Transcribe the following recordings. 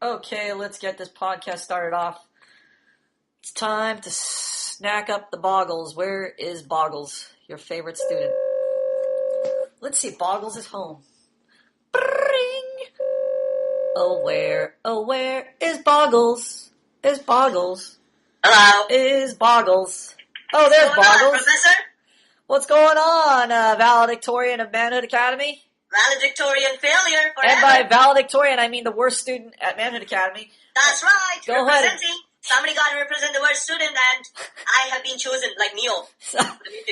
Okay, let's get this podcast started off. It's time to snack up the Boggles. Where is Boggles, your favorite student? Let's see, Boggles is home. Bring! Oh, where is Boggles? Is Boggles? Hello. Is Boggles? Oh, there's What's going on, Boggles. Professor? What's going on, valedictorian of Manhood Academy? Valedictorian failure forever. And by valedictorian, I mean the worst student at Manhood Academy. That's right. Go ahead. Representing. Somebody got to represent the worst student, and I have been chosen, like Neo.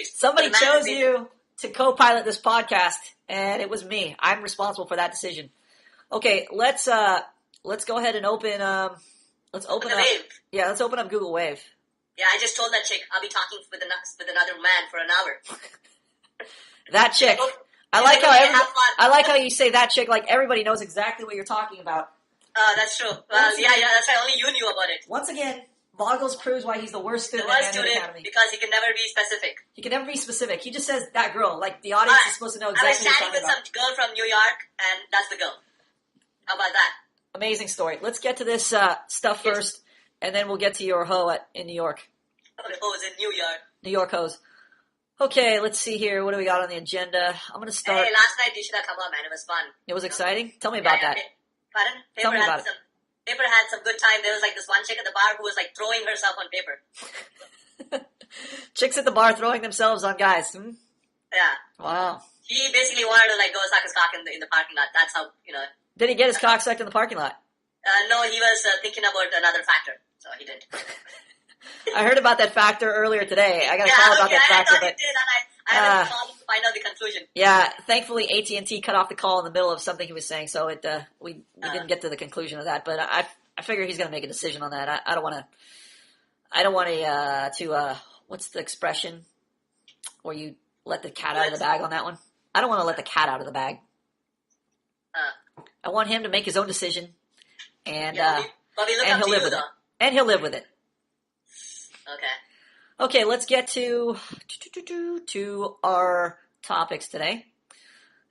Somebody chose you to co-pilot this podcast, and it was me. I'm responsible for that decision. Okay, let's go ahead and open let's open up. Wave. Yeah, let's open up Google Wave. Yeah, I just told that chick I'll be talking with another man for an hour. That chick. I like how you say that chick like everybody knows exactly what you're talking about. That's true. Well, yeah, that's why only you knew about it. Once again, Boggles proves why he's the worst student The at worst Manhood student Academy. because he can never be specific. He can never be specific. He just says that girl. Like the audience is supposed to know exactly I was what chatting you're with talking some girl from New York, and that's the girl. How about that? Amazing story. Let's get to this stuff first, and then we'll get to your hoe in New York. Oh, it's in New York. New York hoes. Okay, let's see here. What do we got on the agenda? I'm going to start. Hey, last night you should have come on, man. It was fun. It was exciting? Tell me about that. Pardon? Tell me about it. Paper had some good time. There was like this one chick at the bar who was like throwing herself on paper. Chicks at the bar throwing themselves on guys. Hmm? Yeah. Wow. He basically wanted to like go suck his cock in the parking lot. That's how, Did he get his cock sucked in the parking lot? No, he was thinking about another factor, so he didn't. I heard about that factor earlier today. I got a call about that factor, but I haven't called him to find out the conclusion. Yeah, thankfully AT&T cut off the call in the middle of something he was saying, so we didn't get to the conclusion of that. But I figure he's going to make a decision on that. I don't want to what's the expression where you let the cat out of the bag on that one? I don't want to let the cat out of the bag. I want him to make his own decision, and he'll live with it. And he'll live with it. Okay, let's get to our topics today.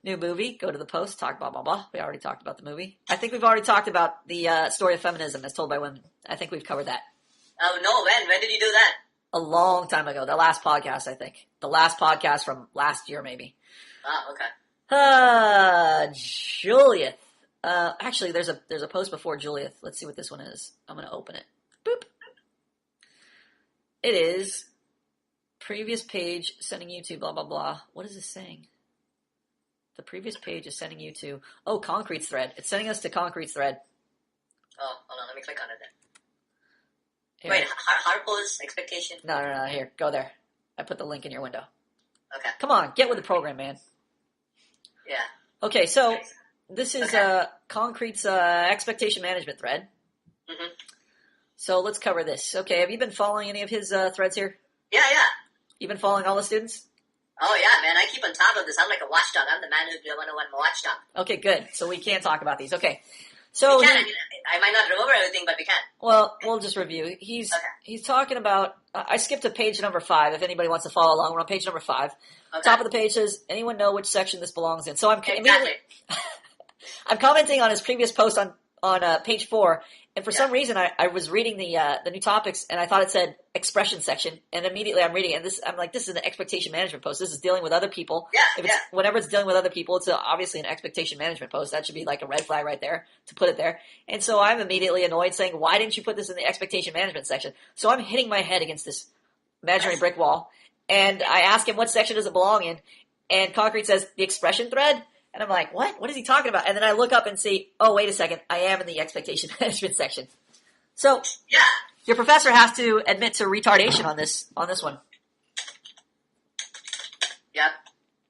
New movie, go to the post, talk blah, blah, blah. We already talked about the movie. I think we've already talked about the story of feminism as told by women. I think we've covered that. Oh, no, when? When did you do that? A long time ago. The last podcast, I think. The last podcast from last year, maybe. Oh, okay. Juliet. Actually, there's a post before Juliet. Let's see what this one is. I'm going to open it. Boop. It is previous page sending you to blah, blah, blah. What is this saying? The previous page is sending you to, Concrete's thread. It's sending us to Concrete's thread. Oh, hold on. Let me click on it then. Here. Wait, Harpo's expectation? No. Here, go there. I put the link in your window. Okay. Come on, get with the program, man. Yeah. Okay, so this is Concrete's expectation management thread. Mm-hmm. So let's cover this. Okay, have you been following any of his threads here? Yeah. You've been following all the students? Oh, yeah, man. I keep on top of this. I'm like a watchdog. I'm the Manhood 101 watchdog. Okay, good. So we can talk about these. Okay. So we can. I might not remember everything, but we can. Well, we'll just review. He's talking about, I skipped to page number 5. If anybody wants to follow along, we're on page number 5. Okay. Top of the page says, anyone know which section this belongs in? So I'm commenting on his previous post on page 4. And for some reason, I was reading the new topics, and I thought it said expression section, and immediately I'm reading it. And I'm like, this is an expectation management post. This is dealing with other people. Whenever it's dealing with other people, it's obviously an expectation management post. That should be like a red flag right there to put it there. And so I'm immediately annoyed, saying, why didn't you put this in the expectation management section? So I'm hitting my head against this imaginary brick wall, and I ask him what section does it belong in, and Concrete says the expression thread. And I'm like, what? What is he talking about? And then I look up and see, oh, wait a second, I am in the expectation management section. So, your professor has to admit to retardation on this one. Yep.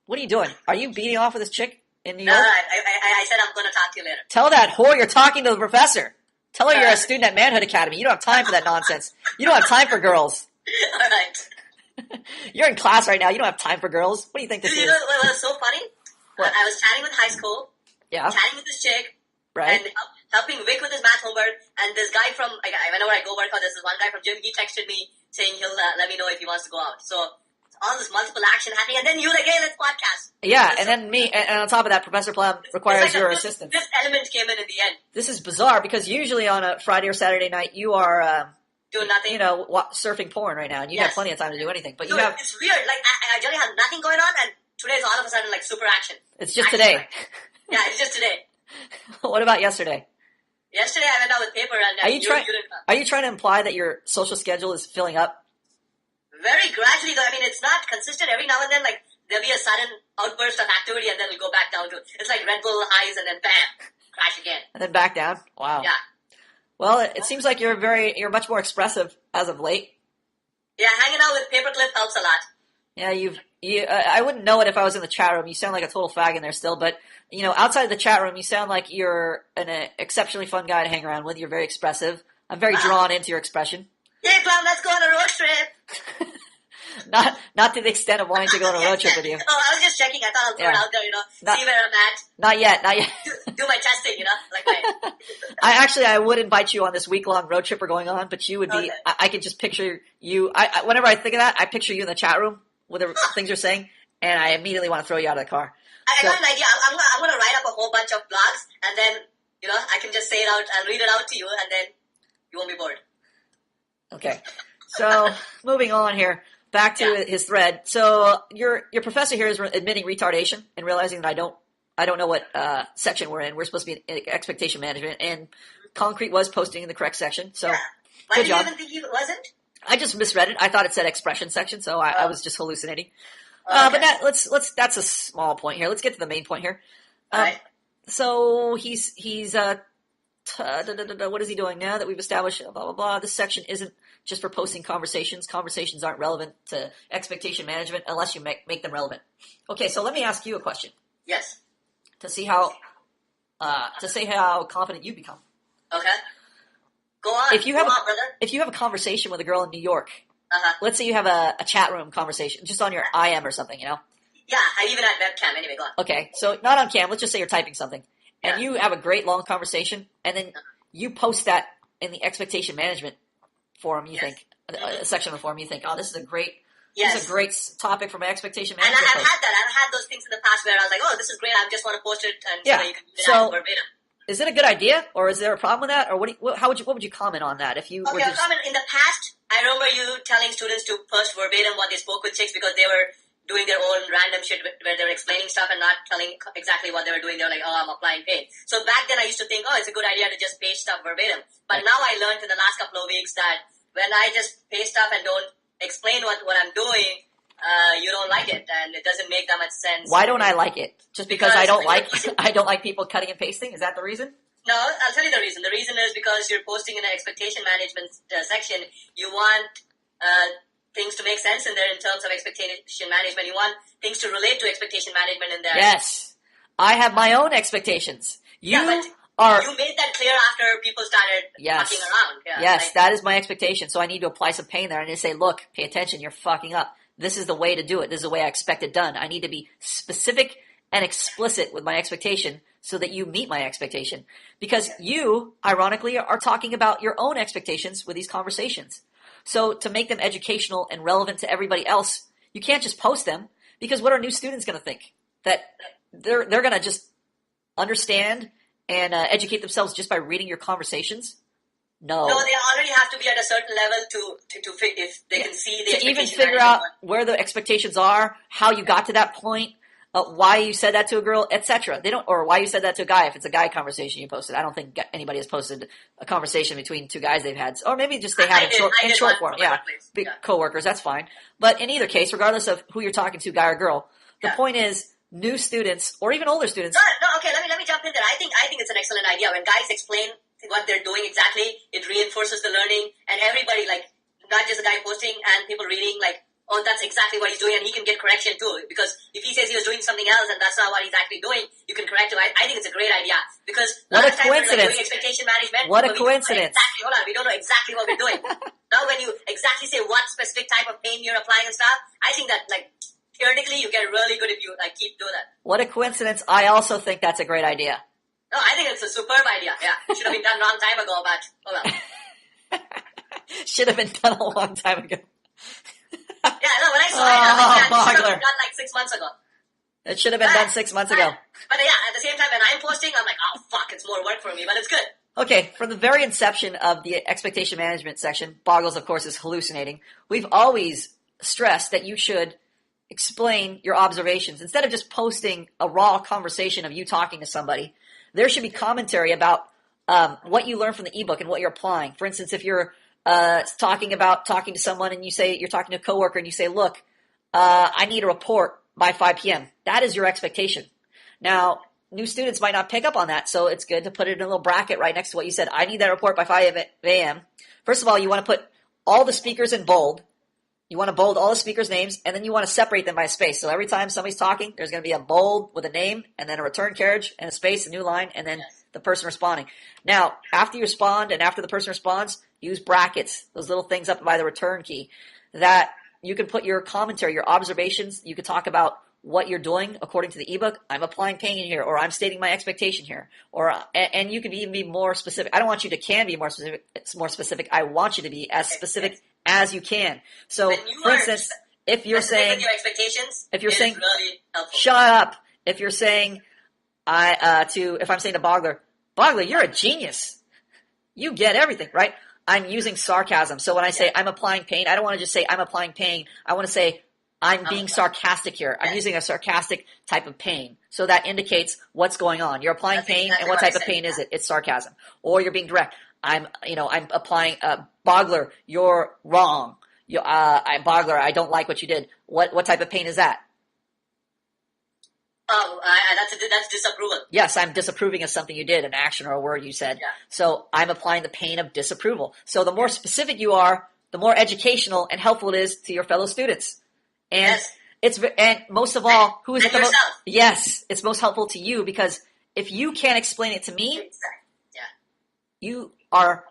What are you doing? Are you beating off with this chick in New York? No, I said I'm going to talk to you later. Tell that whore you're talking to the professor. Tell her you're a student at Manhood Academy. You don't have time for that nonsense. You don't have time for girls. All right. You're in class right now. You don't have time for girls. What do you think this is? You know what was so funny? What? I was chatting with high school, chatting with this chick, right, and helping Vic with his math homework, and this guy from, whenever I go work out, there's this one guy from gym, he texted me saying he'll let me know if he wants to go out. So all this multiple action happening, and then you like, hey, let's podcast. Yeah, and then me, and on top of that, Professor Plum requires It's like your this assistance. element came in the end. This is bizarre because usually on a Friday or Saturday night you are, Doing nothing. surfing porn right now, and you have plenty of time to do anything. But So it's weird. Like I generally have nothing going on, and today's all of a sudden like super action. It's just Action today. time. Yeah, it's just today. What about yesterday? Yesterday I went out with paper, and Are you didn't come. Are you trying to imply that your social schedule is filling up? Very gradually, though. I mean, it's not consistent. Every now and then, like there'll be a sudden outburst of activity, and then it'll go back down to it's like Red Bull highs, and then bam, crash again. And then back down? Wow. Yeah. Well, it seems like you're much more expressive as of late. Yeah, hanging out with Paperclip helps a lot. Yeah, I wouldn't know it if I was in the chat room. You sound like a total fag in there still, but outside of the chat room, you sound like you're an exceptionally fun guy to hang around with. You're very expressive. I'm very drawn into your expression. Hey, Plum, let's go on a road trip. Not to the extent of wanting to go on a road trip with you. Oh, I was just checking. I thought I'll throw it out there, see where I'm at. Not yet. Do my testing, like I would invite you on this week-long road trip we're going on, but you would be, Okay. I could just picture you, whenever I think of that, I picture you in the chat room with the things you're saying, and I immediately want to throw you out of the car. I got an idea. I'm gonna write up a whole bunch of blogs, and then, I can just say it out, I'll read it out to you, and then you won't be bored. Okay. So, moving on here. Back to his thread. So your professor here is admitting retardation and realizing that I don't know what section we're in. We're supposed to be in expectation management, and Concrete was posting in the correct section. So Why good did you job. even think he wasn't? I just misread it. I thought it said expression section, so I was just hallucinating. Okay. But that's a small point here. Let's get to the main point here. All right. So he's what is he doing now that we've established? Blah blah blah. This section isn't just for posting conversations. Conversations aren't relevant to expectation management unless you make them relevant. Okay, so let me ask you a question Yes. to see how confident you become. Okay. Go on. If you have Go on, brother. if you have a conversation with a girl in New York, Uh-huh. let's say you have a chat room conversation just on your IM or something, Yeah, I even had webcam. Anyway, go on. Okay, so not on cam. Let's just say you're typing something, and Yeah. you have a great long conversation, and then you post that in the expectation management forum. You think a section of the forum. You think, oh, this is a great topic for my expectation And management. I've had that. I've had those things in the past where I was like, oh, this is great. I just want to post it, and Yeah. you can do So- that verbatim. Is it a good idea, or is there a problem with that, or what would you comment on that if you were Okay, just in the past, I remember you telling students to post verbatim what they spoke with chicks because they were doing their own random shit where they were explaining stuff and not telling exactly what they were doing. They were like, oh, I'm applying pain. So back then I used to think, oh, it's a good idea to just paste stuff verbatim. But now I learned in the last couple of weeks that when I just paste stuff and don't explain what I'm doing, you don't like it, and it doesn't make that much sense. Why don't I like it? Just because I don't like Because- I don't like people cutting and pasting? Is that the reason? No, I'll tell you the reason. The reason is because you're posting in an expectation management section. You want things to make sense in there in terms of expectation management. You want things to relate to expectation management in there. Yes, I have my own expectations. You but are. you made that clear after people started Yes. fucking around. Yeah, Yes, right? that is my expectation. So I need to apply some pain there. I need to say, look, pay attention. You're fucking up. This is the way to do it. This is the way I expect it done. I need to be specific and explicit with my expectation so that you meet my expectation. Because you, ironically, are talking about your own expectations with these conversations. So to make them educational and relevant to everybody else, you can't just post them, because what are new students going to think? That they're going to just understand and educate themselves just by reading your conversations? No. No, they already have to be at a certain level to fit, if they can see the To even expectation figure out management. where the expectations are, how you got to that point, why you said that to a girl, etc. They don't, or why you said that to a guy if it's a guy conversation you posted. I don't think anybody has posted a conversation between two guys they've had, or maybe just they had I in did- short, I in did short one form. for my Yeah, workplace. big Yeah. coworkers, that's fine. But in either case, regardless of who you're talking to, guy or girl, the Yeah. point is new students or even older students. No, okay, let me jump in there. I think it's an excellent idea. When guys explain what they're doing exactly, it reinforces the learning, and everybody, like, not just the guy posting and people reading, like, oh, that's exactly what he's doing, and he can get correction too. Because if he says he was doing something else and that's not what he's actually doing, you can correct him. I think it's a great idea. Because What a last time we were, like, coincidence. doing expectation management, What a but we don't know coincidence. Exactly, hold on, we don't know exactly what we're doing. Now when you exactly say what specific type of pain you're applying and stuff, I think that, like, theoretically you get really good if you, like, keep doing that. What a coincidence. I also think that's a great idea. No, I think it's a superb idea. Yeah, it should have been done a long time ago, but oh well. Should have been done a long time ago. Yeah, no, when I saw it, I'm like, man, this should have Bogler. been done like 6 months ago. It should have been done 6 months ago. But yeah, at the same time, when I'm posting, I'm like, oh, fuck, it's more work for me, but it's good. Okay, from the very inception of the expectation management section, Boggles, of course, is hallucinating. We've always stressed that you should explain your observations. Instead of just posting a raw conversation of you talking to somebody, there should be commentary about what you learned from the ebook and what you're applying. For instance, if you're talking to someone and you say you're talking to a coworker and you say, look, I need a report by 5 p.m. That is your expectation. Now, new students might not pick up on that, so it's good to put it in a little bracket right next to what you said. I need that report by 5 a.m. First of all, you want to put all the speakers in bold. You want to bold all the speakers' names, and then you want to separate them by space. So every time somebody's talking, there's going to be a bold with a name, and then a return carriage, and a space, a new line, and then the person responding. Now, after you respond and after the person responds, use brackets, those little things up by the return key, that you can put your commentary, your observations. You could talk about what you're doing according to the ebook. I'm applying pain here, or I'm stating my expectation here, or and you can even be more specific. I don't want you to be more specific. It's more specific. I want you to be as specific as you can. So, for instance, if you're saying your expectations, if you're saying really helpful. Shut up. If you're saying if I'm saying to Bogler, you're a genius. You get everything, right? I'm using sarcasm. So when I say I'm applying pain, I don't want to just say I'm applying pain. I want to say I'm being sarcastic here. I'm using a sarcastic type of pain. So that indicates what's going on. You're applying pain, and what type of pain is it? It's sarcasm. Or you're being direct. I'm applying, Bogler, you're wrong. Bogler, I don't like what you did. What type of pain is that? Oh, that's disapproval. Yes, I'm disapproving of something you did, an action or a word you said. Yeah. So I'm applying the pain of disapproval. So the more specific you are, the more educational and helpful it is to your fellow students. And and most of all, who is it the most? Yes, it's most helpful to you, because if you can't explain it to me, you are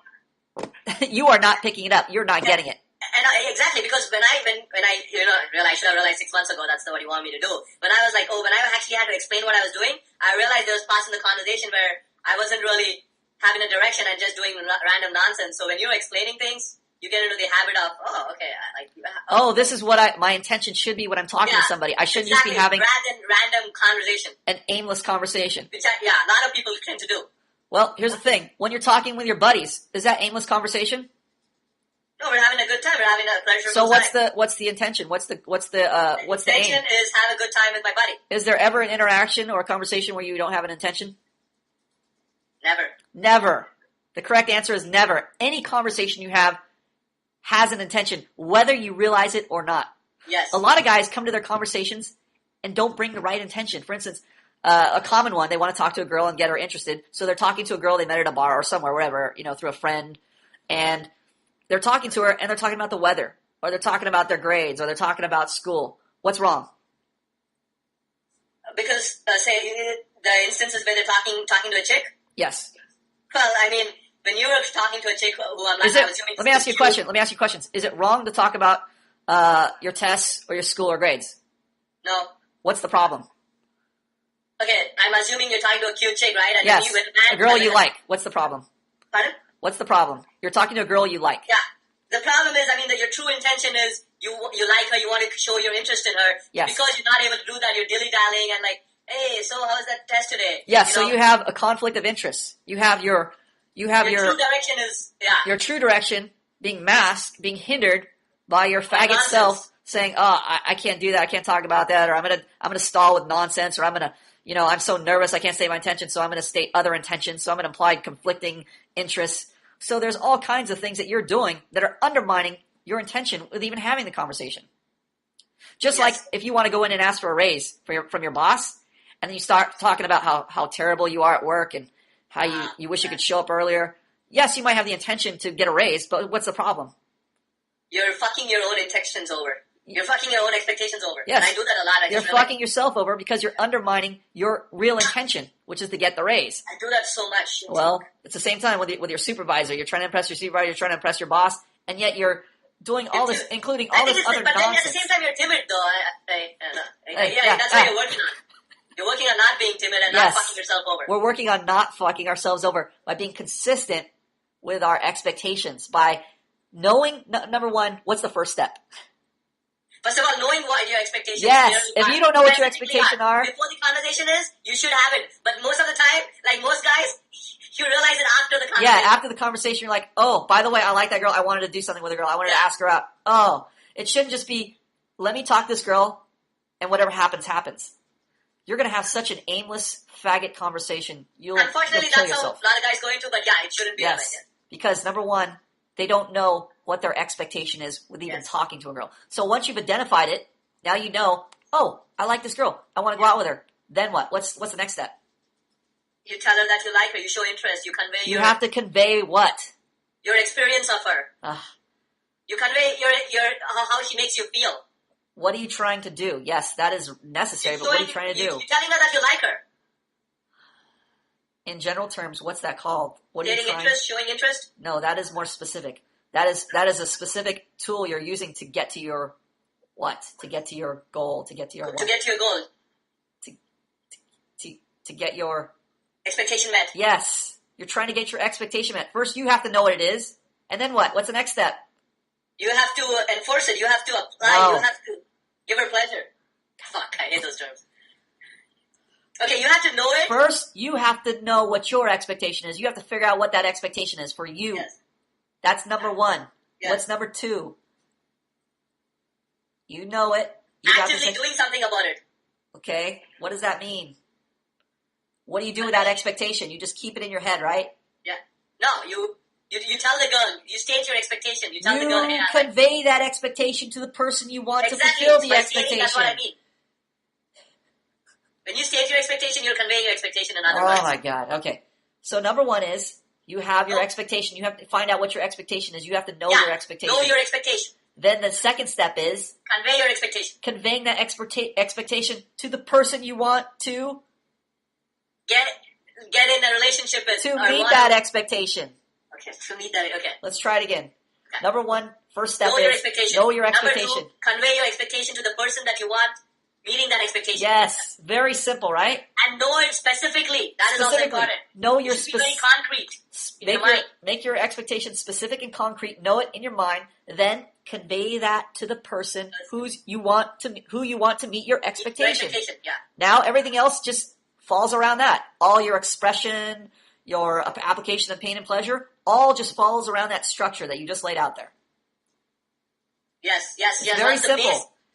not picking it up. You're not getting it. And exactly, because when I realized, I should have realized 6 months ago that's what you want me to do. When I was like, when I actually had to explain what I was doing, I realized there was parts in the conversation where I wasn't really having a direction and just doing random nonsense. So when you're explaining things, you get into the habit of, this is what my intention should be when I'm talking to somebody. I shouldn't just be having random conversation, an aimless conversation. Which a lot of people tend to do. Well, here's the thing: when you're talking with your buddies, is that aimless conversation? No, we're having a good time. We're having a pleasurable time. So what's the intention? What's the aim? Intention is have a good time with my buddy. Is there ever an interaction or a conversation where you don't have an intention? Never. The correct answer is never. Any conversation you have has an intention, whether you realize it or not. Yes. A lot of guys come to their conversations and don't bring the right intention. For instance, a common one, they want to talk to a girl and get her interested. So they're talking to a girl they met at a bar or somewhere, wherever, through a friend. And they're talking to her and they're talking about the weather, or they're talking about their grades, or they're talking about school. What's wrong? Because, say, the instances where they're talking to a chick? Yes. Well, I mean, when you were talking to a chick who I'm assuming... Let me ask you a question. Let me ask you questions. Is it wrong to talk about your tests or your school or grades? No. What's the problem? Okay, I'm assuming you're talking to a cute chick, right? And yes, you with a girl you like. What's the problem? Pardon? What's the problem? You're talking to a girl you like. Yeah. The problem is, that your true intention is you like her, you want to show your interest in her. Yes. Because you're not able to do that, you're dilly-dallying and like, hey, so how was that test today? Yes, so you have a conflict of interest. You have your true direction is, your true direction being masked, being hindered by your faggot self saying, I can't do that, I can't talk about that, or I'm gonna stall with nonsense, or I'm gonna, I'm so nervous I can't state my intention, so I'm gonna state other intentions, so I'm gonna imply conflicting interests. So there's all kinds of things that you're doing that are undermining your intention with even having the conversation. Just like if you want to go in and ask for a raise from your boss, and then you start talking about how terrible you are at work and how you wish you could show up earlier. Yes, you might have the intention to get a raise, but what's the problem? You're fucking your own intentions over. You're fucking your own expectations over. Yes. And I do that a lot. You're fucking yourself over because you're undermining your real intention, which is to get the raise. I do that so much. Well, it's the same time with your supervisor. You're trying to impress your supervisor, you're trying to impress your boss, and yet you're doing all this, including all this other nonsense. But then at the same time, you're timid, though. That's what you're working on. You're working on not being timid and not fucking yourself over. We're working on not fucking ourselves over by being consistent with our expectations, by knowing, number one, what's the first step? First of all, knowing what your expectations Yes. really If are. you don't know what your Specifically expectations are, before the conversation is, you should have it. But most of the time, like most guys, you realize it after the conversation. yeah, after the conversation, you're like, oh, by the way, I like that girl. I wanted to do something with a girl. I wanted to ask her out. Oh, it shouldn't just be, let me talk to this girl, and whatever happens, happens. You're going to have such an aimless, faggot conversation. Unfortunately, you'll kill that's how yourself. a lot of guys go into, but yeah, it shouldn't be like that. Because number one, they don't know what their expectation is with even talking to a girl. So once you've identified it, now you know, oh, I like this girl. I want to go out with her. Then what? What's the next step? You tell her that you like her. You show interest. You convey You have to convey what? Your experience of her. You convey your how she makes you feel. What are you trying to do? Yes, that is necessary, but what are you trying to do? You're telling her that you like her. In general terms, what's that called? What Getting interest, showing interest? No, that is more specific. That is a specific tool you're using to get to your what? To get to your goal, to get to your what? To get to your goal. To get your expectation met. Yes. You're trying to get your expectation met. First, you have to know what it is. And then what? What's the next step? You have to enforce it. You have to apply. No. You have to give her pleasure. Fuck, I hate those terms. Okay, you have to know it. First, you have to know what your expectation is. You have to figure out what that expectation is for you. Yes. That's number one. Yes. What's number two? You know it. You Actively doing something about it. Okay. What does that mean? What do you do with that expectation? You just keep it in your head, right? Yeah. No, you tell the girl. You state your expectation. You tell the girl, hey, you convey that expectation to the person you want to fulfill the expectation. That's what I mean. When you state your expectation, you'll convey your expectation in other words. Oh my God. Okay. So number one is you have your expectation. You have to find out what your expectation is. You have to know your expectation. Know your expectation. Then the second step is convey your expectation. Conveying that expectation to the person you want to get in a relationship with. To meet that expectation. Okay, to meet that. Okay. Let's try it again. Okay. Number one, first step know is your expectation. Know your expectation. Number two, convey your expectation to the person that you want, meeting that expectation. Yes, very simple, right? And know it specifically. That is also important. Know your very concrete. Make your expectation specific and concrete. Know it in your mind. Then convey that to the person who you want to meet your expectation. Yeah. Now everything else just falls around that. All your expression, your application of pain and pleasure, all just follows around that structure that you just laid out there. Yes. Very simple.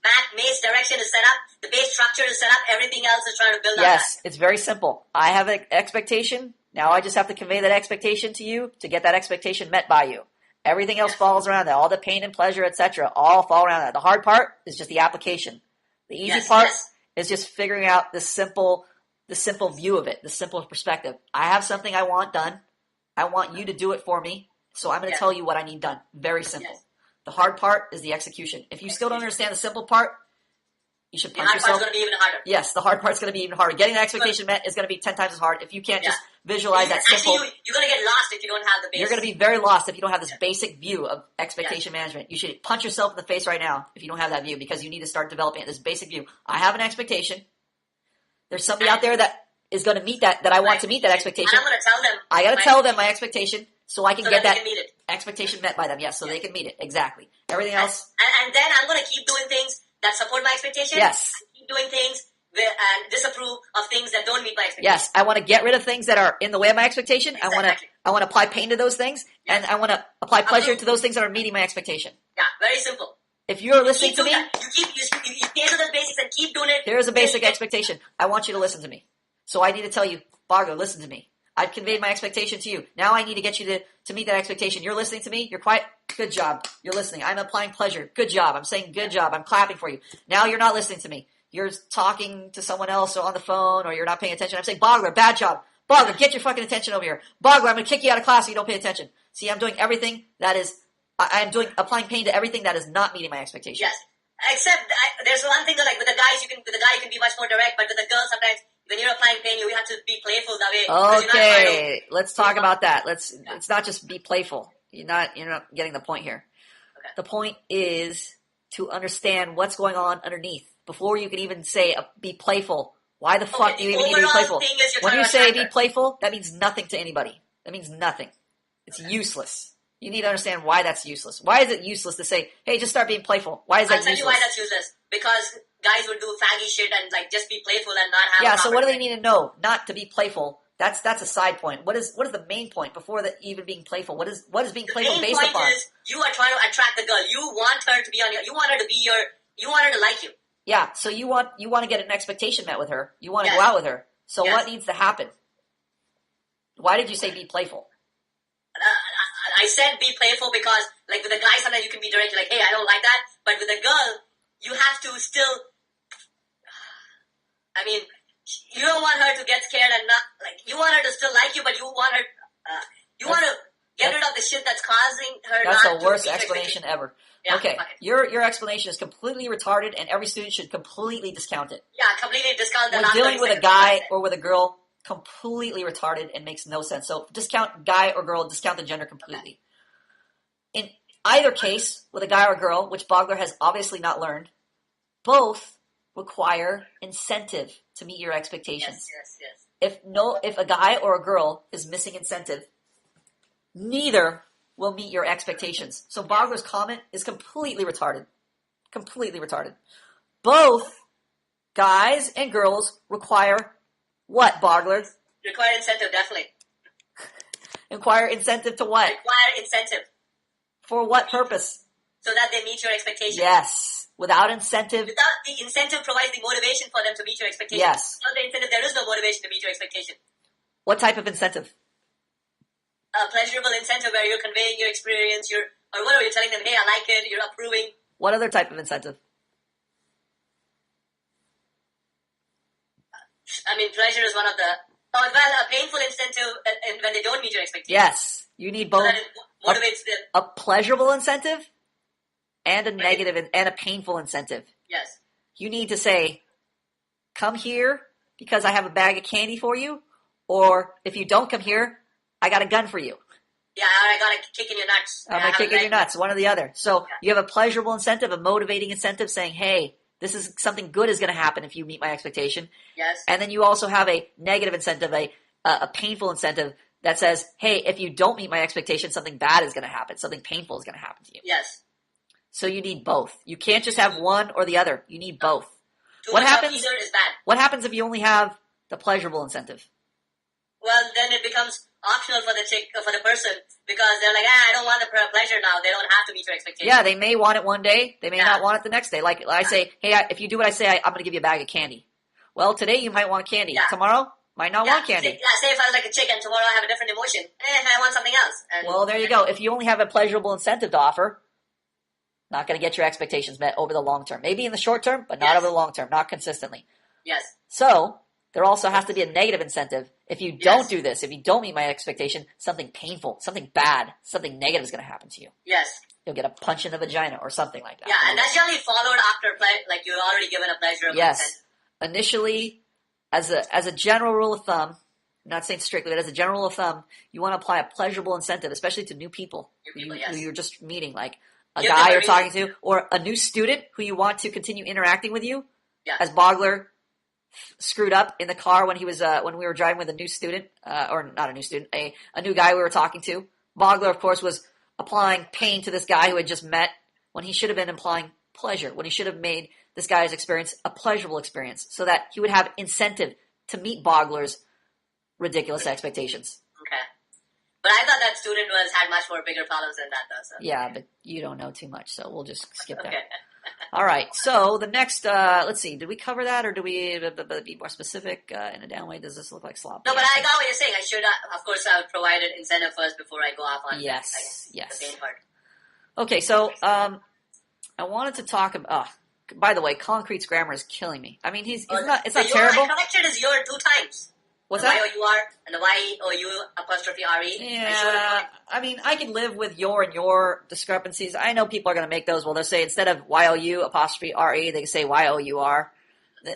The base direction is set up, the base structure is set up, everything else is trying to build on that. Yes, it's very simple. I have an expectation. Now I just have to convey that expectation to you to get that expectation met by you. Everything else falls around that. All the pain and pleasure, etc., all fall around that. The hard part is just the application. The easy part is just figuring out the simple view of it, the simple perspective. I have something I want done. I want you to do it for me, so I'm going to tell you what I need done. Very simple. Yes. The hard part is the execution. If you still don't understand the simple part, you should punch yourself. The hard part's going to be even harder. Yes, the hard part's going to be even harder. Getting that expectation met is going to be 10 times as hard if you can't just visualize that simple. Actually, you're going to get lost if you don't have the base. You're going to be very lost if you don't have this basic view of expectation management. You should punch yourself in the face right now if you don't have that view, because you need to start developing this basic view. I have an expectation. There's somebody out there that is going to meet that I want to meet that expectation. And I'm going to tell them. I got to tell them my expectation so I can get that meet it. Expectation met by them. Yes, so they can meet it. Exactly. Everything else. And then I'm going to keep doing things that support my expectation. Yes. Keep doing things and disapprove of things that don't meet my expectation. Yes, I want to get rid of things that are in the way of my expectation. Exactly. I want to apply pain to those things, and I want to apply pleasure to those things that are meeting my expectation. Yeah, very simple. If you're listening to me, you stay to the basics and keep doing it. Here's a basic expectation. I want you to listen to me. So I need to tell you, Bargo, listen to me. I've conveyed my expectation to you. Now I need to get you to meet that expectation. You're listening to me. You're quiet. Good job. You're listening. I'm applying pleasure. Good job. I'm saying good job. I'm clapping for you. Now you're not listening to me. You're talking to someone else on the phone, or you're not paying attention. I'm saying, Bogler, bad job. Bogler, get your fucking attention over here. Bogler, I'm going to kick you out of class if you don't pay attention. See, I'm doing everything that is, applying pain to everything that is not meeting my expectation. Yes. Except, there's one thing that, like, with the guys, you can be much more direct, but with the girls, sometimes, when you're applying pain, you have to be playful that way. Okay, let's talk about that. It's not just be playful. You're not getting the point here. Okay. The point is to understand what's going on underneath before you can even say be playful. Why the fuck do you even need to be playful? When you say be playful, that means nothing to anybody. That means nothing. It's useless. You need to understand why that's useless. Why is it useless to say, hey, just start being playful? Why is that useless? I'll tell you why that's useless. Because guys would do faggy shit and like just be playful and not have. Yeah. So what do they need to know? Not to be playful. That's a side point. What is the main point before even being playful? What is being playful based upon? The main point is you are trying to attract the girl. You want her to be on your. You want her to be your. You want her to like you. Yeah. So you want to get an expectation met with her. You want to go out with her. So what needs to happen? Why did you say be playful? I said be playful because, like, with a guy, sometimes you can be direct, like, hey, I don't like that. But with a girl, you have to still. I mean, you don't want her to get scared and not like. You want her to still like you, but you want her. You want to get rid of the shit that's causing her. That's not the worst explanation ever. Yeah, okay, your explanation is completely retarded, and every student should completely discount it. Yeah, completely discount that. When dealing with a guy or with a girl, completely retarded and makes no sense. So discount guy or girl, discount the gender completely. Okay. In either case, with a guy or girl, which Bogler has obviously not learned, both require incentive to meet your expectations. Yes. If a guy or a girl is missing incentive, neither will meet your expectations. So Bogler's comment is completely retarded. Completely retarded. Both guys and girls require what, Bogler? Require incentive, definitely. Require incentive to what? Require incentive. For what purpose? So that they meet your expectations. Yes. Without incentive. Without the incentive provides the motivation for them to meet your expectations. Yes. Without the incentive, there is no motivation to meet your expectation. What type of incentive? A pleasurable incentive where you're conveying your experience, or whatever, you're telling them, hey, I like it, you're approving. What other type of incentive? I mean, pleasure is one of the. A painful incentive when they don't meet your expectations. Yes, you need both. So that it motivates them. A pleasurable incentive and a negative and a painful incentive. Yes. You need to say, come here because I have a bag of candy for you, or if you don't come here, I got a gun for you. Yeah, I got a kick in your nuts. I'm going to kick in your nuts, one or the other. So you have a pleasurable incentive, a motivating incentive saying, hey, this is something good is going to happen if you meet my expectation. Yes. And then you also have a negative incentive, a painful incentive that says, hey, if you don't meet my expectation, something bad is going to happen. Something painful is going to happen to you. Yes. So you need both. You can't just have one or the other. You need both. Too much of either is bad. What happens if you only have the pleasurable incentive? Well, then it becomes optional for the person because they're like, I don't want the pleasure now. They don't have to meet your expectations. Yeah, they may want it one day. They may not want it the next day. Like I say, hey, if you do what I say, I'm going to give you a bag of candy. Well, today you might want candy. Yeah. Tomorrow, might not want candy. Say if I was like a chick and tomorrow I have a different emotion. I want something else. Well, there you go. If you only have a pleasurable incentive to offer, not going to get your expectations met over the long term. Maybe in the short term, but not over the long term, not consistently. Yes. So there also has to be a negative incentive. If you don't do this, if you don't meet my expectation, something painful, something bad, something negative is going to happen to you. Yes. You'll get a punch in the vagina or something like that. Yeah, and that's generally followed after like you're already given a pleasurable incentive. Initially, as a general rule of thumb, I'm not saying strictly, but as a general rule of thumb, you want to apply a pleasurable incentive, especially to new people who you're just meeting, like a guy you're talking to, or a new student who you want to continue interacting with you. Yeah. As Bogler screwed up in the car when he was when we were driving with a new student, or not a new student, a new guy we were talking to. Bogler, of course, was applying pain to this guy who had just met when he should have been applying pleasure, when he should have made this guy's experience a pleasurable experience so that he would have incentive to meet Bogler's ridiculous expectations. Okay. But I thought that student had much more bigger problems than that, though. So. Yeah, but you don't know too much, so we'll just skip that. Okay. All right, so the next, let's see, did we cover that, or do we be more specific in a down way? Does this look like slop? No, but I got what you're saying. I should, of course, I would provide an incentive first before I go off on yes. the main part. Okay, so I wanted to talk about, by the way, Concrete's grammar is killing me. I mean, it's not terrible. I corrected his your 2 times. What's the that? Y-O-U-R and the Y-O-U apostrophe R-E. Yeah, I mean, I can live with your and your discrepancies. I know people are going to make those. Well, they'll say instead of Y-O-U apostrophe R-E, they can say Y-O-U-R.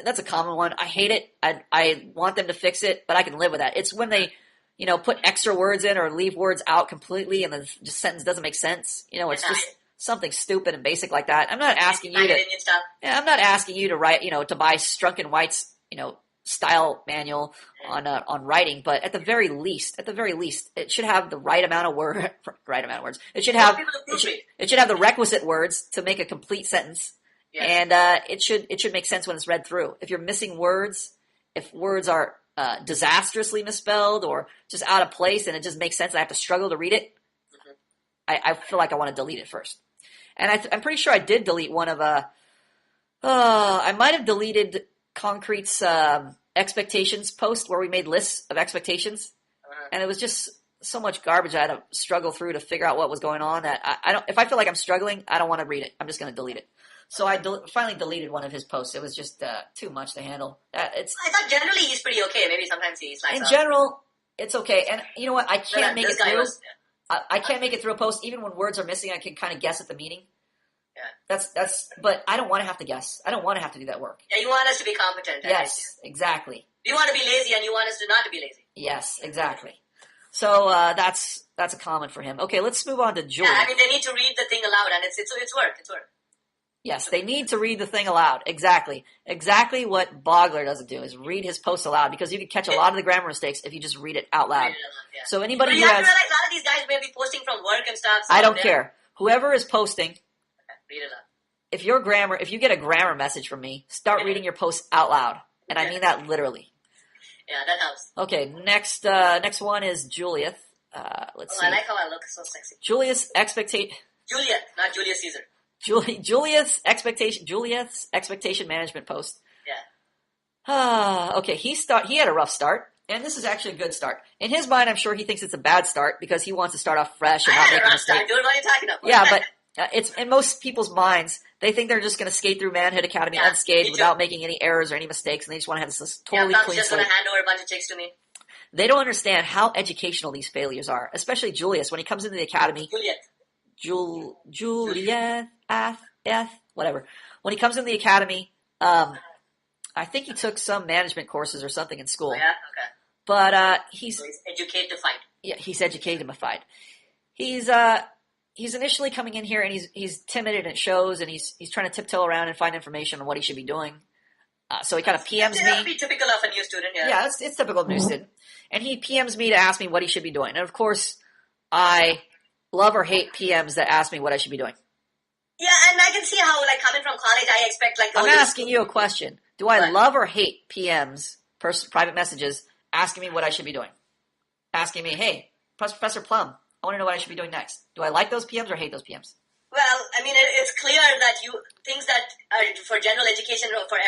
That's a common one. I hate it. I want them to fix it, but I can live with that. It's when they, put extra words in or leave words out completely and the sentence doesn't make sense. It's just something stupid and basic like that. I'm not asking you to. Yeah, I'm not asking you to write. To buy Strunk and White's. style manual on writing, but at the very least, it should have the right amount of words. It should have it should have the requisite words to make a complete sentence, and it should make sense when it's read through. If you're missing words, if words are disastrously misspelled or just out of place, and it just makes sense, I have to struggle to read it. I feel like I want to delete it first, and I'm pretty sure I did delete one of I might have deleted Concrete's expectations post where we made lists of expectations, and it was just so much garbage I had to struggle through to figure out what was going on that I don't. If I feel like I'm struggling, I don't want to read it. I'm just going to delete it. So I finally deleted one of his posts. It was just too much to handle. I thought generally he's pretty okay. Maybe sometimes he slides in off. general, it's okay. And you know what? I can't make it through. I can't make it through a post even when words are missing. I can kind of guess at the meaning. Yeah. But I don't want to have to guess. I don't want to have to do that work. Yeah, you want us to be competent. Yes, exactly. You want to be lazy and you want us to not to be lazy. Yes, exactly. So that's a comment for him. Okay, let's move on to Julie. Yeah, I mean, they need to read the thing aloud, and it's work. It's work. Yes, they need to read the thing aloud. Exactly. Exactly what Bogler doesn't do is read his post aloud, because you can catch a lot of the grammar mistakes if you just read it out loud. Read it aloud, yeah. So anybody you who have has... to realize a lot of these guys may be posting from work and stuff. So I don't care. Whoever is posting... Okay, read it aloud. If you get a grammar message from me, start reading your posts out loud. And I mean that literally. Yeah, that helps. Okay, next one is Julius. Let's see. I like how I look so sexy. Julius, Juliet, not Julius Caesar. Julius expectation management post. Yeah. Okay, he had a rough start, and this is actually a good start. In his mind, I'm sure he thinks it's a bad start because he wants to start off fresh and not make a mistake. Dude, what are you talking about? Yeah, but it's in most people's minds, they think they're just going to skate through Manhood Academy unscathed without making any errors or any mistakes, and they just want to have this totally clean slate. Just going to hand over a bunch of chicks to me. They don't understand how educational these failures are, especially Julius when he comes into the academy. Juliet, whatever. When he comes in the academy, I think he took some management courses or something in school. Yeah, okay. But he's educated to fight. Yeah, he's educated to fight. He's initially coming in here and he's timid and it shows, and he's trying to tiptoe around and find information on what he should be doing. So he kind of PMs me. That would be typical of a new student. Yeah, it's typical of a new student. And he PMs me to ask me what he should be doing. And of course, I love or hate PMs that ask me what I should be doing. Yeah, and I can see how, like, coming from college, I expect, like... I'm asking you a question. Do I love or hate PMs, private messages, asking me what I should be doing? Asking me, hey, Professor Plum, I want to know what I should be doing next. Do I like those PMs or hate those PMs? Well, I mean, it's clear that things that are for general education for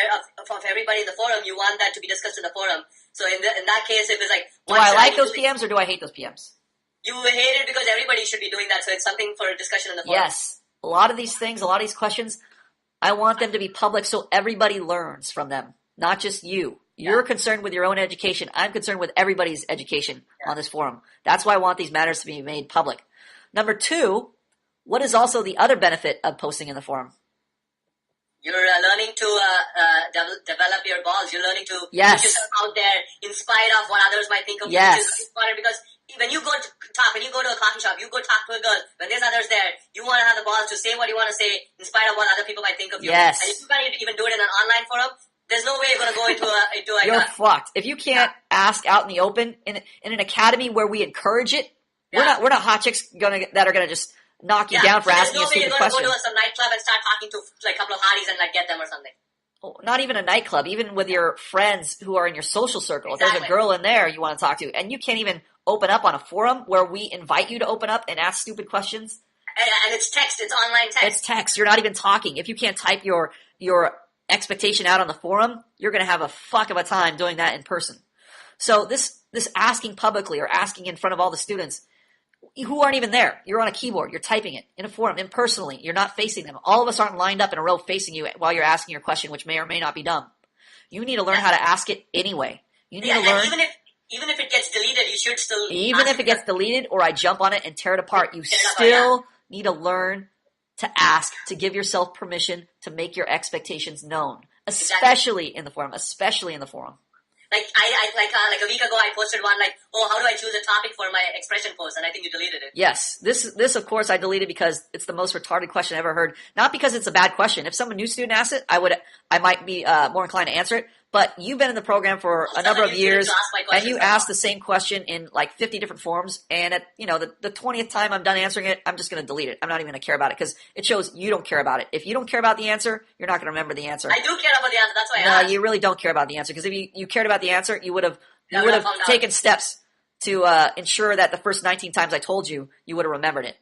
everybody in the forum, you want that to be discussed in the forum. So in that case, if it's like... Do I like those PMs or do I hate those PMs? You hate it because everybody should be doing that, so it's something for discussion in the forum. Yes. A lot of these things, a lot of these questions, I want them to be public so everybody learns from them, not just you. You're concerned with your own education. I'm concerned with everybody's education on this forum. That's why I want these matters to be made public. Number 2, what is also the other benefit of posting in the forum? You're learning to develop your balls. You're learning to put yourself out there in spite of what others might think of you. Which is important because when you go to talk, when you go to a coffee shop, you go talk to a girl, when there's others there, you want to have the balls to say what you want to say in spite of what other people might think of you. Yes. And if you can't even do it in an online forum, there's no way you're going to go into a... You're fucked. If you can't ask out in the open, in an academy where we encourage it, we're not hot chicks that are going to just knock you down for asking a stupid question. There's no way you're going to go to some nightclub and start talking to like a couple of hotties and like get them or something. Oh, not even a nightclub, even with your friends who are in your social circle. Exactly. If there's a girl in there you want to talk to, and you can't even open up on a forum where we invite you to open up and ask stupid questions. And it's text. It's online text. It's text. You're not even talking. If you can't type your expectation out on the forum, you're going to have a fuck of a time doing that in person. So this asking publicly or asking in front of all the students who aren't even there. You're on a keyboard. You're typing it in a forum, impersonally. You're not facing them. All of us aren't lined up in a row facing you while you're asking your question, which may or may not be dumb. You need to learn how to ask it anyway. You need to learn. Even if it gets deleted, you should still... Even if it gets deleted or I jump on it and tear it apart, you still need to learn to ask, to give yourself permission to make your expectations known. Especially in the forum. Especially in the forum. Like a week ago, I posted one like, oh, how do I choose a topic for my expression post? And I think you deleted it. Yes. This of course, I deleted because it's the most retarded question I ever heard. Not because it's a bad question. If some new student asks it, I might be more inclined to answer it. But you've been in the program for a number of years, and you right asked the same question in like 50 different forms. And at the 20th time I'm done answering it, I'm just going to delete it. I'm not even going to care about it because it shows you don't care about it. If you don't care about the answer, you're not going to remember the answer. I do care about the answer. That's why I asked. No, you really don't care about the answer because if you cared about the answer, you would have found taken steps to ensure that the first 19 times I told you, you would have remembered it.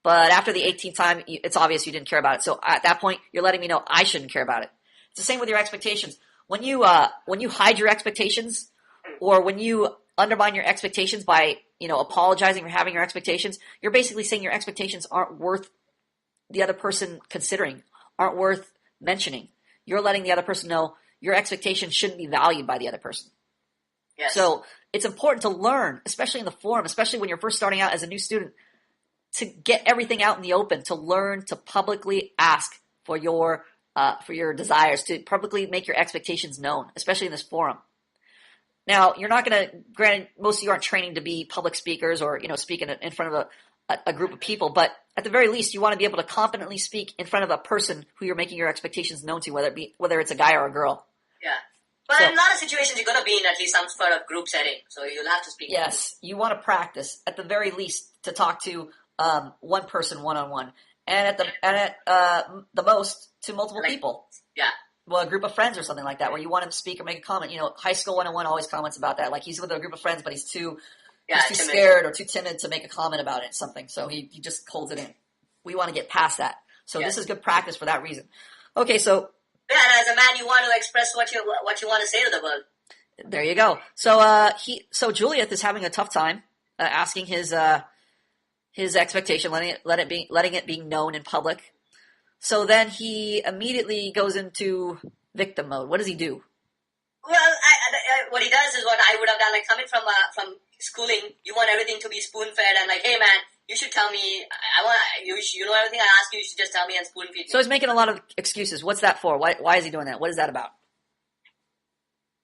But after the 18th time, it's obvious you didn't care about it. So at that point, you're letting me know I shouldn't care about it. It's the same with your expectations. When you hide your expectations, or when you undermine your expectations by apologizing for having your expectations, you're basically saying your expectations aren't worth the other person considering, aren't worth mentioning. You're letting the other person know your expectations shouldn't be valued by the other person. Yes. So it's important to learn, especially in the forum, especially when you're first starting out as a new student, to get everything out in the open, to learn to publicly ask for your desires, to publicly make your expectations known, especially in this forum. Now, you're not going to, granted, most of you aren't training to be public speakers or, speak in front of a group of people, but at the very least, you want to be able to confidently speak in front of a person who you're making your expectations known to, whether it's a guy or a girl. Yeah. But in a lot of situations, you're going to be in at least some sort of group setting, so you'll have to speak. Yes, you want to practice, at the very least, to talk to one person one-on-one, and at the most, to multiple people. Yeah. Well, a group of friends or something like that, where you want him to speak or make a comment. High school 101 always comments about that. Like he's with a group of friends, but he's too scared or too timid to make a comment about it, something. So he just holds it in. We want to get past that. So this is good practice for that reason. Okay, so yeah, and as a man, you want to express what you want to say to the world. There you go. So Juliet is having a tough time asking his expectation, letting it be known in public. So then he immediately goes into victim mode. What does he do? Well, what he does is what I would have done. Like coming from schooling, you want everything to be spoon fed, and like, hey man, you should tell me. You know everything I ask you. You should just tell me and spoon feed me. So he's making a lot of excuses. What's that for? Why is he doing that? What is that about?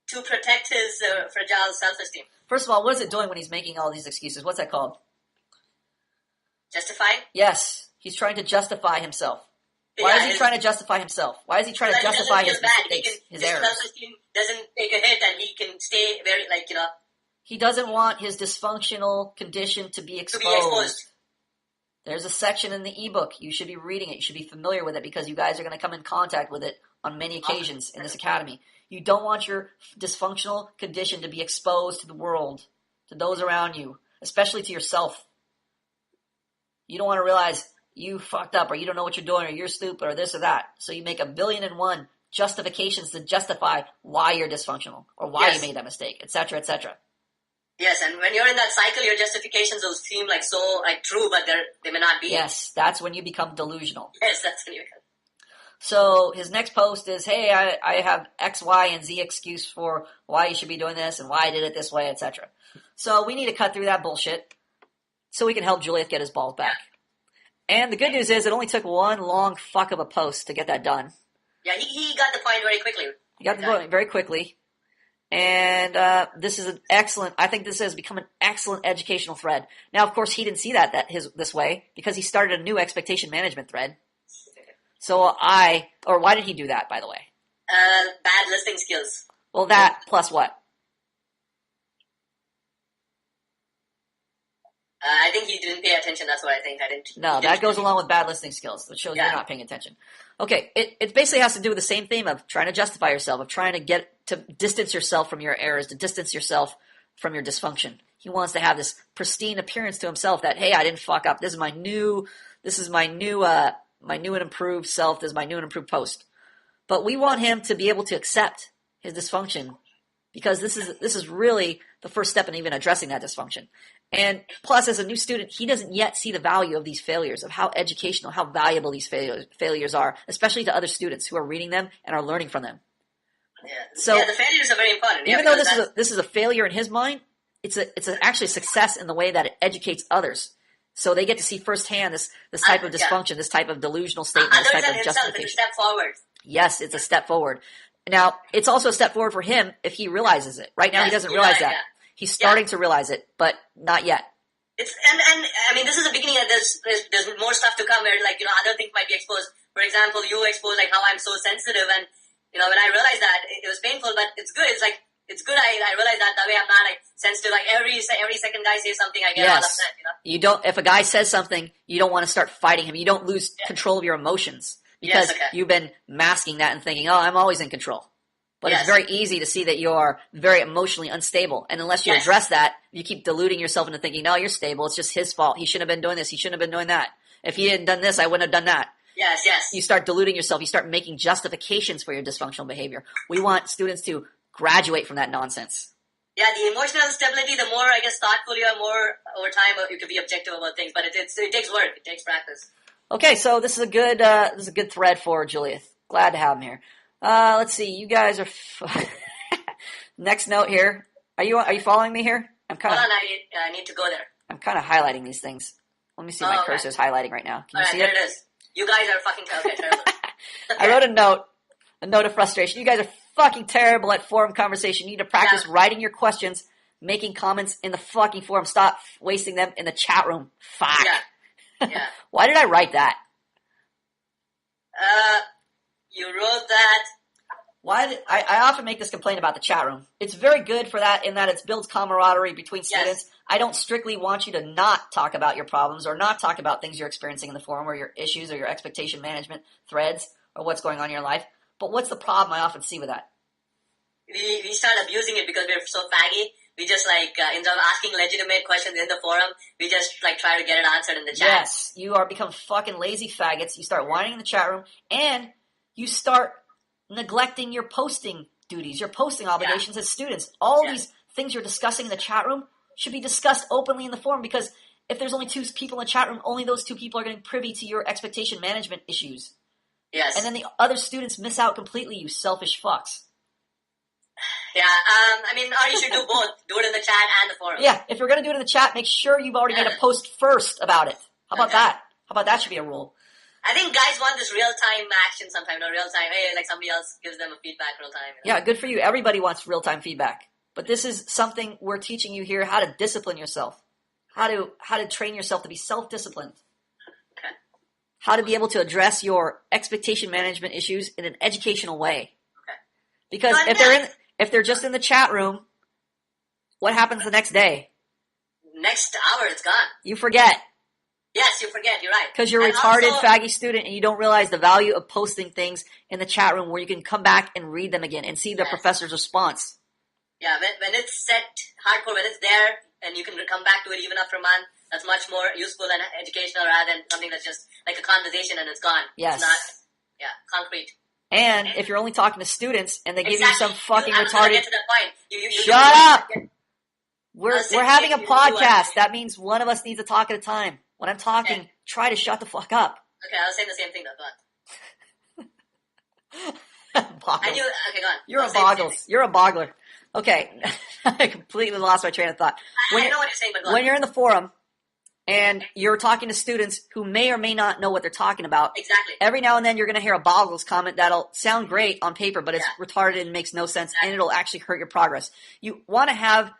To protect his fragile self-esteem. First of all, what is it doing when he's making all these excuses? What's that called? Justifying? Yes, he's trying to justify himself. Why is he trying to justify himself? Why is he trying to justify his mistakes, his errors? His self-esteem doesn't take a hit, and he can stay very He doesn't want his dysfunctional condition to be exposed. There's a section in the ebook. You should be reading it. You should be familiar with it because you guys are going to come in contact with it on many occasions in this academy. You don't want your dysfunctional condition to be exposed to the world, to those around you, especially to yourself. You don't want to realize you fucked up or you don't know what you're doing or you're stupid or this or that. So you make 1,000,000,001 justifications to justify why you're dysfunctional or why you made that mistake, etc., etc. Yes, and when you're in that cycle, your justifications will seem so true, but they may not be. Yes, that's when you become delusional. Yes, that's when you become. So his next post is, hey, I have X, Y, and Z excuse for why you should be doing this and why I did it this way, etc. So we need to cut through that bullshit so we can help Juliet get his balls back. And the good news is it only took one long fuck of a post to get that done. Yeah, he got the point very quickly. He got the point very quickly. And this is I think this has become an excellent educational thread. Now, of course, he didn't see this way because he started a new expectation management thread. So why did he do that, by the way? Bad listening skills. Well, that plus what? I think he didn't pay attention. That's what I think. No, that goes along with bad listening skills, which shows you're not paying attention. Okay, it basically has to do with the same theme of trying to justify yourself, of trying to get to distance yourself from your errors, to distance yourself from your dysfunction. He wants to have this pristine appearance to himself that, hey, I didn't fuck up. This is my new and improved self. This is my new and improved post. But we want him to be able to accept his dysfunction because this is really the first step in even addressing that dysfunction. And plus, as a new student, he doesn't yet see the value of these failures, of how educational, how valuable these failures are, especially to other students who are reading them and are learning from them. Yeah. So the failures are very important. Even though this is a failure in his mind, it's actually a success in the way that it educates others. So they get to see firsthand this type of dysfunction, this type of delusional statement, this type of justification. It's a step forward. Yes, it's a step forward. Now, it's also a step forward for him if he realizes it. Right now, he doesn't realize that. Yeah. He's starting to realize it, but not yet. It's and I mean, this is the beginning. There's more stuff to come where other things might be exposed. For example, you expose how I'm so sensitive, and When I realized that, it was painful, but it's good. It's like, it's good. I realized that way I'm not like sensitive. Like every second guy says something, I get all upset. You don't. If a guy says something, you don't want to start fighting him. You don't lose control of your emotions because you've been masking that and thinking, "Oh, I'm always in control." But it's very easy to see that you are very emotionally unstable, and unless you address that, you keep deluding yourself into thinking, "No, you're stable. It's just his fault. He shouldn't have been doing this. He shouldn't have been doing that. If he hadn't done this, I wouldn't have done that." Yes. You start deluding yourself. You start making justifications for your dysfunctional behavior. We want students to graduate from that nonsense. Yeah, the emotional stability, the more, I guess, thoughtful you are, more over time you can be objective about things. But it takes work. It takes practice. Okay, so this is a good thread for Julius. Glad to have him here. Let's see. You guys are next note here. Are you following me here? Hold on, I need to go there. I'm kind of highlighting these things. Let me see. My cursor is highlighting right now. Can you see there it is. You guys are fucking terrible. I wrote a note of frustration. You guys are fucking terrible at forum conversation. You need to practice writing your questions, making comments in the fucking forum. Stop wasting them in the chat room. Fuck. Yeah. Why did I write that? You wrote that. I often make this complaint about the chat room. It's very good for that in that it builds camaraderie between students. Yes. I don't strictly want you to not talk about your problems or not talk about things you're experiencing in the forum or your issues or your expectation management threads or what's going on in your life. But what's the problem I often see with that? We start abusing it because we're so faggy. We just instead of asking legitimate questions in the forum, we just try to get it answered in the chat. Yes, you are become fucking lazy faggots. You start whining in the chat room and you start neglecting your posting duties, your posting obligations as students. All these things you're discussing in the chat room should be discussed openly in the forum because if there's only 2 people in the chat room, only those 2 people are getting privy to your expectation management issues. Yes. And then the other students miss out completely, you selfish fucks. Yeah, or you should do both. Do it in the chat and the forum. Yeah, if you're going to do it in the chat, make sure you've already made a post first about it. How about that? How about that should be a rule? I think guys want this real-time action sometimes, real-time. Hey, somebody else gives them a feedback real-time. Yeah, good for you. Everybody wants real-time feedback. But this is something we're teaching you here, how to discipline yourself. How to train yourself to be self-disciplined. Okay. How to be able to address your expectation management issues in an educational way. Okay. Because if they're just in the chat room, what happens the next day? Next hour, it's gone. You forget. Yes, you forget. You're right. Because you're a retarded, faggy student and you don't realize the value of posting things in the chat room where you can come back and read them again and see the professor's response. Yeah, when it's set hardcore, when it's there and you can come back to it even after a month, that's much more useful and educational rather than something that's just like a conversation and it's gone. Yes. It's not, concrete. And if you're only talking to students and they give you some fucking I'm retarded... Get to that point. You Shut up! We're having a podcast. That means one of us needs to talk at a time. When I'm talking, try to shut the fuck up. Okay, I was saying the same thing though. Go on. Boggles. Okay, go on. You're a boggles. You're a boggler. Okay. I completely lost my train of thought. I know what you're saying, but go on. When you're in the forum and you're talking to students who may or may not know what they're talking about. Exactly. Every now and then you're going to hear a boggles comment that'll sound great on paper, but it's retarded and makes no sense, and it'll actually hurt your progress. You want to have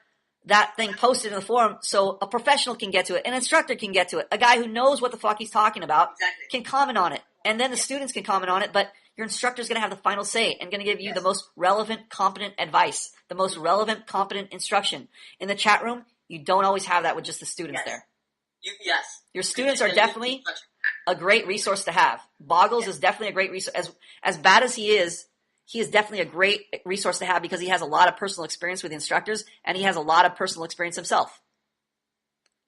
that thing posted in the forum so a professional can get to it, an instructor can get to it, a guy who knows what the fuck he's talking about can comment on it, and then the students can comment on it, but your instructor's going to have the final say and going to give you the most relevant, competent advice, the most relevant, competent instruction. In the chat room, you don't always have that with just the students there. Your students are definitely a great resource to have. Boggles is definitely a great resource. As bad as he is definitely a great resource to have because he has a lot of personal experience with the instructors and he has a lot of personal experience himself.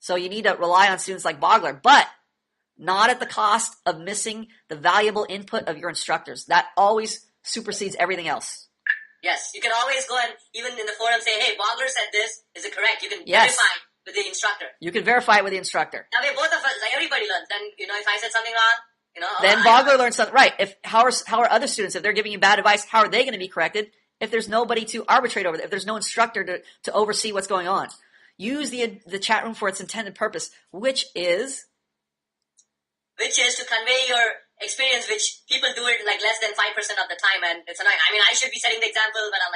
So you need to rely on students like Bogler, but not at the cost of missing the valuable input of your instructors. That always supersedes everything else. Yes, you can always go and even in the forum say, hey, Bogler said this. Is it correct? You can verify with the instructor. You can verify it with the instructor. That way both of us, everybody learns. Then, if I said something wrong, then Bogler learns something. Right. How are other students, if they're giving you bad advice, how are they going to be corrected if there's nobody to arbitrate over it, if there's no instructor to oversee what's going on? Use the chat room for its intended purpose, which is to convey your experience, which people do it less than 5% of the time, and it's annoying. I mean, I should be setting the example, but I'm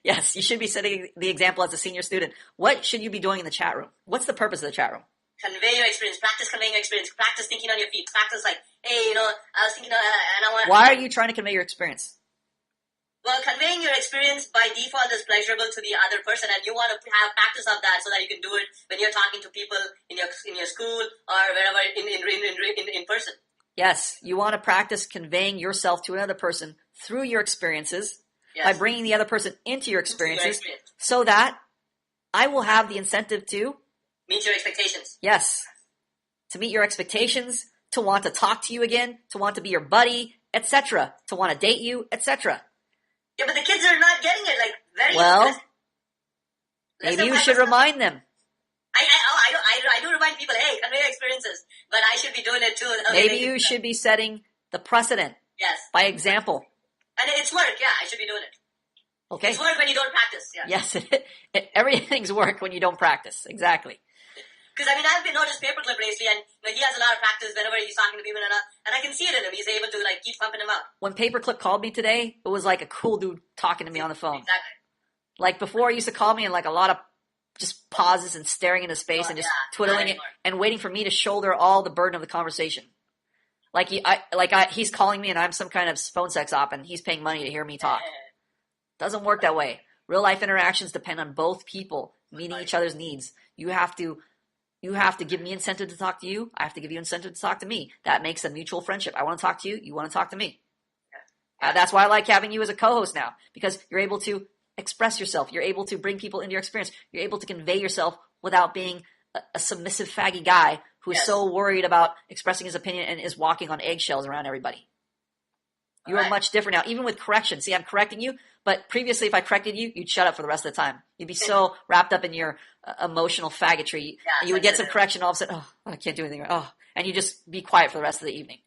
Yes, you should be setting the example as a senior student. What should you be doing in the chat room? What's the purpose of the chat room? Convey your experience. Practice conveying your experience. Practice thinking on your feet. Practice hey, I was thinking, and I want. Why are you trying to convey your experience? Well, conveying your experience by default is pleasurable to the other person, and you want to have practice of that so that you can do it when you're talking to people in your school or wherever in person. Yes, you want to practice conveying yourself to another person through your experiences by bringing the other person into your experiences so that I will have the incentive to meet your expectations. Yes, to meet your expectations, to want to talk to you again, to want to be your buddy, etc., to want to date you, etc. Yeah, but the kids are not getting it, like, very well, maybe you should remind them. I do remind people, hey, convey your experiences, but I should be doing it too. Okay, maybe you should be setting the precedent. Yes. By example. And it's work, yeah, I should be doing it. Okay. It's work when you don't practice, yeah. Yes, everything's work when you don't practice, exactly. Because, I've been noticed Paperclip lately, and he has a lot of practice whenever he's talking to people, and I can see it in him. He's able to, keep pumping him up. When Paperclip called me today, it was like a cool dude talking to me on the phone. Exactly. Like before, he used to call me and a lot of just pauses and staring into space and just twiddling it and waiting for me to shoulder all the burden of the conversation. He's calling me and I'm some kind of phone sex op and he's paying money to hear me talk. Doesn't work that way. Real life interactions depend on both people meeting each other's needs. You have to give me incentive to talk to you. I have to give you incentive to talk to me. That makes a mutual friendship. I want to talk to you. You want to talk to me. That's why I like having you as a co-host now, because you're able to express yourself. You're able to bring people into your experience. You're able to convey yourself without being a submissive, faggy guy who is so worried about expressing his opinion and is walking on eggshells around everybody. You are much different now, even with correction. See, I'm correcting you, but previously if I corrected you, you'd shut up for the rest of the time. You'd be so wrapped up in your emotional faggotry. You would get some correction, all of a sudden, I can't do anything. And you just be quiet for the rest of the evening.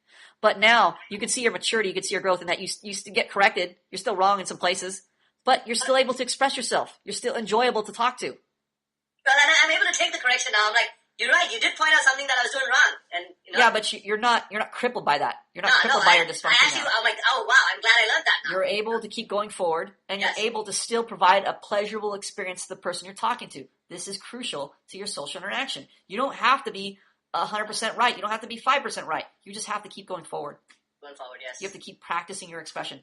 But now you can see your maturity, you can see your growth in that you used to get corrected. You're still wrong in some places, but you're still able to express yourself. You're still enjoyable to talk to. Well, and I'm able to take the correction now. I'm like, you're right. You did point out something that I was doing wrong, and Yeah, but you're not crippled by that. You're not crippled by your dysfunction. I'm like, oh wow, I'm glad I learned that now. You're able to keep going forward, and you're able to still provide a pleasurable experience to the person you're talking to. This is crucial to your social interaction. You don't have to be 100% right. You don't have to be 5% right. You just have to keep going forward. Going forward, yes. You have to keep practicing your expression.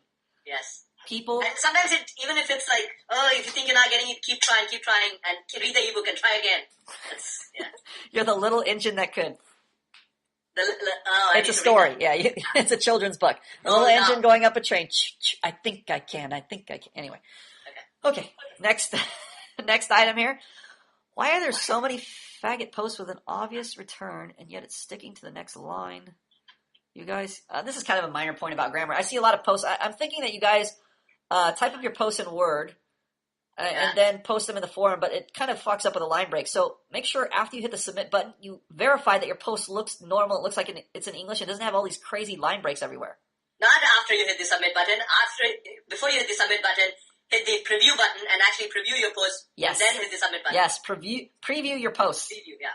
Yes. People. And sometimes even if it's like, if you think you're not getting it, keep trying, and read the ebook and try again. You're the little engine that could. It's a story. Yeah, it's a children's book. A little engine going up a train. I think I can. Anyway. Okay. Next item here. Why are there so many faggot posts with an obvious return and yet it's sticking to the next line? You guys, this is kind of a minor point about grammar. I see a lot of posts. I'm thinking that you guys type up your posts in Word and then post them in the forum, but it kind of fucks up with a line break. So make sure after you hit the submit button, you verify that your post looks normal. It looks like it's in English. It doesn't have all these crazy line breaks everywhere. Not after you hit the submit button. Before you hit the submit button, hit the preview button and actually preview your post. Yes. And then hit the submit button. Yes, preview your posts.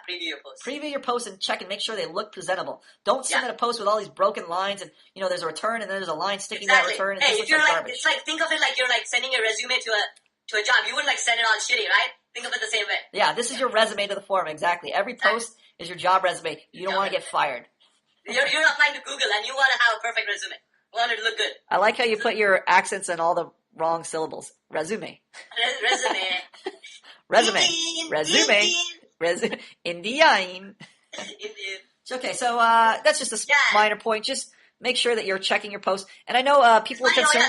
Preview your posts. Preview your posts and check and make sure they look presentable. Don't submit a post with all these broken lines and, there's a return and then there's a line sticking to that return. And if you're it's like, think of it like you're like sending your resume to a job. You wouldn't like send it all shitty, right? Think of it the same way. Yeah, this is your resume to the forum, exactly. Every post is your job resume. You don't want to get fired. You're applying to Google and you want to have a perfect resume. You want it to look good. I like how you put your accents on all the wrong syllables. Resume. Indian. Okay, so that's just a minor point. Just make sure that you're checking your posts. And I know people were concerned.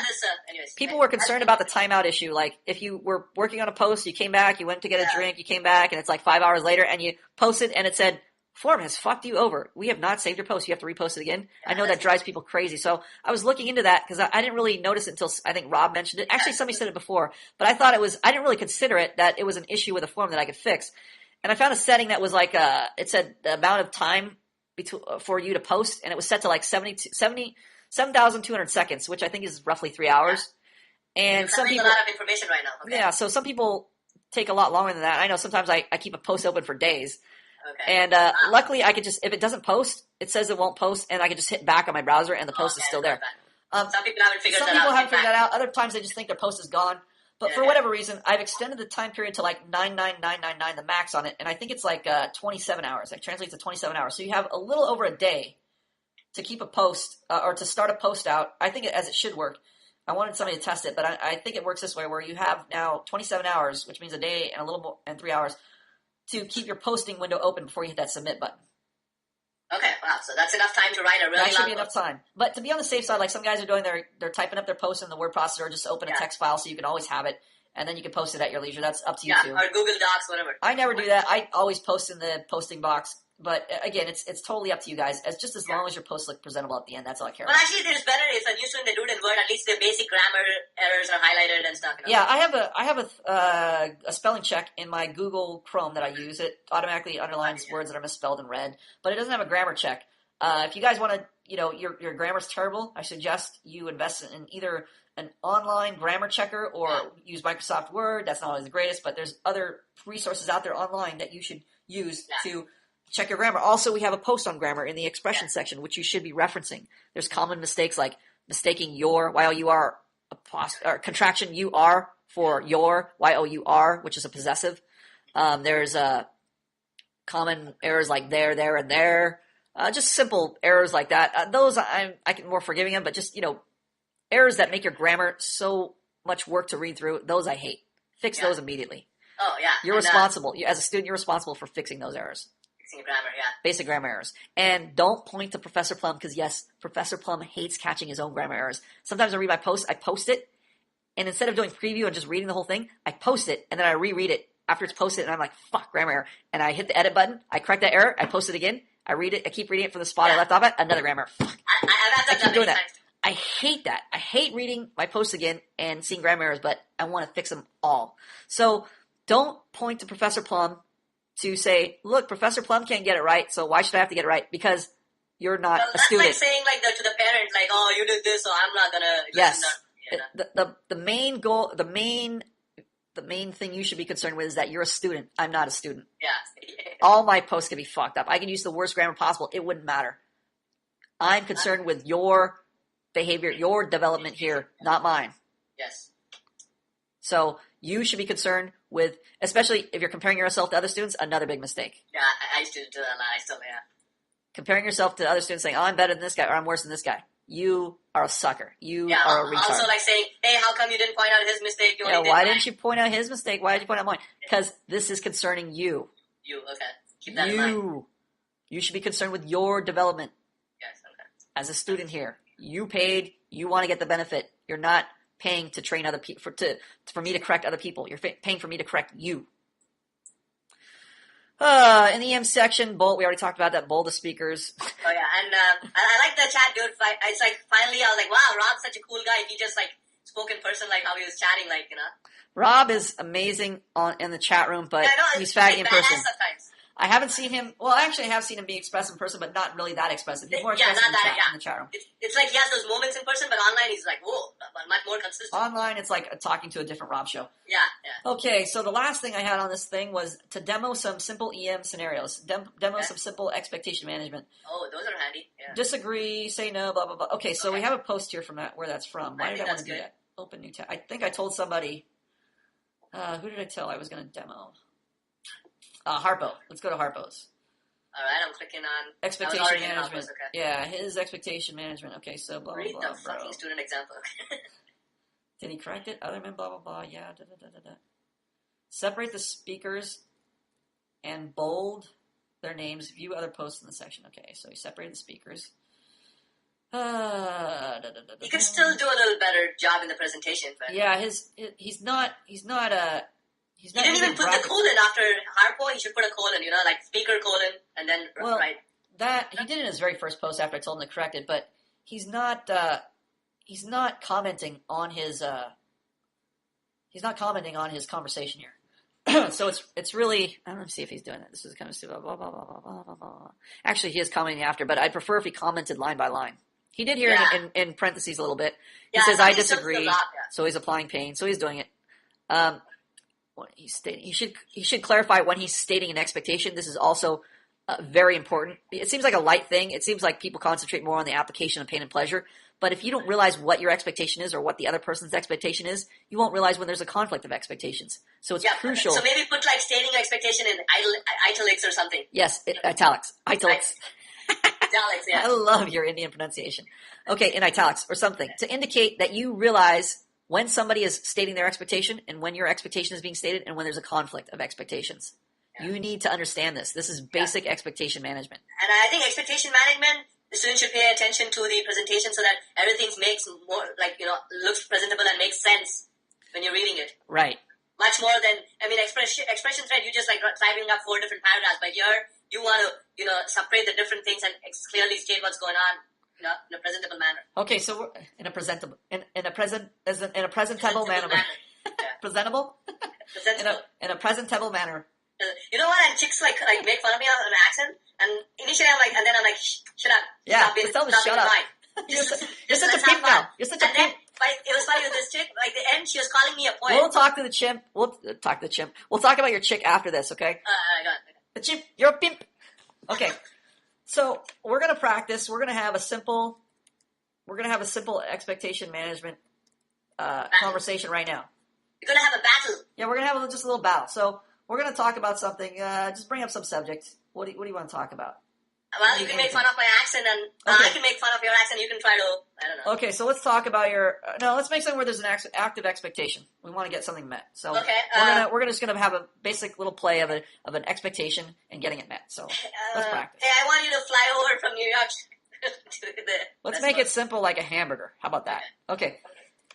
People were concerned about the timeout issue. Like if you were working on a post, you came back, you went to get a drink, you came back, and it's like 5 hours later, and you posted, and it said, "Forum has fucked you over. We have not saved your post. You have to repost it again." I know that drives people crazy. So I was looking into that because I didn't really notice it until I think Rob mentioned it. Actually, somebody said it before, but I thought I didn't really consider it that it was an issue with a forum that I could fix. And I found a setting that was like it said the amount of time for you to post, and it was set to like 7,200 seconds, which I think is roughly 3 hours. And some people, a lot of information right now. Okay. Yeah, so some people take a lot longer than that. I know sometimes I keep a post open for days. Okay. And luckily, I could just, if it doesn't post, it says it won't post, and I can just hit back on my browser, and the post is still there. Some people haven't figured that out. Other times, they just think their post is gone. But for whatever reason, I've extended the time period to like 99999, the max on it, and I think it's like 27 hours. It translates to 27 hours. So you have a little over a day to keep a post or to start a post out, I think as it should work. I wanted somebody to test it, but I think it works this way where you have now 27 hours, which means a day and a little more, and 3 hours to keep your posting window open before you hit that submit button. Okay, wow. So that's enough time to write a really long That should be post. enough time. But to be on the safe side, like some guys are doing, they're typing up their post in the word processor, or just open a text file so you can always have it, and then you can post it at your leisure. That's up to you too. Or Google Docs, whatever. I never do that. I always post in the posting box. But again, it's totally up to you guys. As long as your posts look presentable at the end, that's all I care Well, about. actually, it's better if a new student they do it in Word. At least the basic grammar errors are highlighted and stuff. Yeah, I have a spelling check in my Google Chrome that I use. It automatically underlines words that are misspelled in red, but it doesn't have a grammar check. If you guys want to, your grammar's terrible, I suggest you invest in either an online grammar checker or use Microsoft Word. That's not always the greatest, but there's other resources out there online that you should use to check your grammar. Also, we have a post on grammar in the expression section, which you should be referencing. There's common mistakes like mistaking your, Y-O-U-R, or contraction U-R for your, Y-O-U-R, which is a possessive. There's common errors like there, and there. Just simple errors like that. Those I can more forgiving them, but just, errors that make your grammar so much work to read through, those I hate. Fix those immediately. Oh, yeah. You're responsible. As a student, you're responsible for fixing those errors. Grammar, Basic grammar errors. And don't point to Professor Plum because, yes, Professor Plum hates catching his own grammar errors. Sometimes I read my post, I post it, and instead of doing preview and just reading the whole thing, I post it, and then I reread it after it's posted, and I'm like, fuck, grammar error. And I hit the edit button, I correct that error, I post it again, I read it, I keep reading it from the spot I left off at, another grammar. Fuck. I keep doing that. I hate that. I hate reading my posts again and seeing grammar errors, but I want to fix them all. So don't point to Professor Plum to say, look, Professor Plum can't get it right, so why should I have to get it right? Because you're not a student. That's like saying to the parent, like, oh, you did this, so I'm not gonna. Yes. The main goal, the main thing you should be concerned with is that you're a student. I'm not a student. Yeah. All my posts can be fucked up. I can use the worst grammar possible. It wouldn't matter. I'm concerned with your behavior, your development here, not mine. Yes. So you should be concerned with, especially if you're comparing yourself to other students, another big mistake. Yeah, I used to do that a lot. I still, Comparing yourself to other students saying, oh, I'm better than this guy or I'm worse than this guy. You are a sucker. You are a retard. Also like saying, hey, how come you didn't point out his mistake? Why didn't you point out his mistake? Why did you point out mine? Because this is concerning you. You, okay. Keep that in mind. You should be concerned with your development. Yes, okay. As a student here, you paid, you want to get the benefit. You're not paying to train other people, for me to correct other people. You're paying for me to correct you. In the EM section, bold, we already talked about that, bold the speakers. Oh yeah, and I like the chat, dude. It's like, finally I was like, wow, Rob's such a cool guy. He just spoke in person, how he was chatting, Rob is amazing in the chat room, but he's faggy in person. Sometimes. I haven't seen him. Well, actually, I have seen him be expressive in person, but not really that expressive. He's more expressive in the chat room. It's like he has those moments in person, but online he's like, whoa, much more consistent. Online, it's like talking to a different Rob show. Yeah. Okay, so the last thing I had on this thing was to demo some simple EM scenarios. Demo some simple expectation management. Oh, those are handy. Yeah. Disagree, say no, blah, blah, blah. Okay, so we have a post here from where that's from. Why did I want to do that? Open new tab. I think I told somebody. Who did I tell I was going to demo? Harpo. Let's go to Harpo's. All right, I'm clicking on expectation management. Yeah, his expectation management. Okay, so blah, blah, blah. Read the fucking student example. Did he correct it? Other men, blah, blah, blah. Yeah, Separate the speakers and bold their names. View other posts in the section. Okay, so he separated the speakers. He could still do a little better job in the presentation, but yeah, he's not. He didn't even put the colon after Harpo. He should put a colon, like speaker colon, and then right. That he did it in his very first post after I told him to correct it, but he's not commenting on his conversation here. So it's really, I don't know, see if he's doing that. This is kind of stupid. Blah, blah, blah, blah, blah, blah, blah. Actually, he is commenting after, but I'd prefer if he commented line by line. He did here in parentheses a little bit. He says, I disagree. So he's applying pain. So he's doing it. He should clarify when he's stating an expectation. This is also very important. It seems like a light thing. It seems like people concentrate more on the application of pain and pleasure. But if you don't realize what your expectation is or what the other person's expectation is, you won't realize when there's a conflict of expectations. So it's crucial. So maybe put stating expectation in italics or something. Yes, italics. italics, yeah. I love your Indian pronunciation. Okay, in italics or something to indicate that you realize when somebody is stating their expectation and when your expectation is being stated and when there's a conflict of expectations. Yeah. You need to understand this. This is basic expectation management. And I think expectation management, the students should pay attention to the presentation so that everything makes more, looks presentable and makes sense when you're reading it. Right. Much more than, expression thread, you just typing up 4 different paragraphs, but here you want to, separate the different things and clearly state what's going on, in a presentable manner. Okay, so we're in a presentable manner. Yeah. Presentable? Presentable. In a presentable manner. You know what? And chicks make fun of me on an accent, and initially and then I'm like, shut up. Yeah, Stop just tell them to shut up. You're such a pimp now. You're such a pimp. Then, it was funny with this chick. Like the end, she was calling me a poem. We'll talk to the chimp. We'll talk to the chimp. We'll talk about your chick after this, okay? I got it. The chimp, you're a pimp. Okay. So we're gonna practice. We're gonna have a simple expectation management conversation right now. You're gonna have a battle. Yeah, we're gonna have just a little battle. So we're gonna talk about something. Just bring up some subject. What do you want to talk about? Well, you can make fun of my accent, and Okay. I can make fun of your accent. You can try to, I don't know. Okay, so let's talk about let's make something where there's an active expectation. We want to get something met. So Okay, we're just gonna have a basic little play of an expectation and getting it met. So let's practice. Hey, I want you to fly over from New York to the. Let's make it simple like a hamburger. How about that? Okay.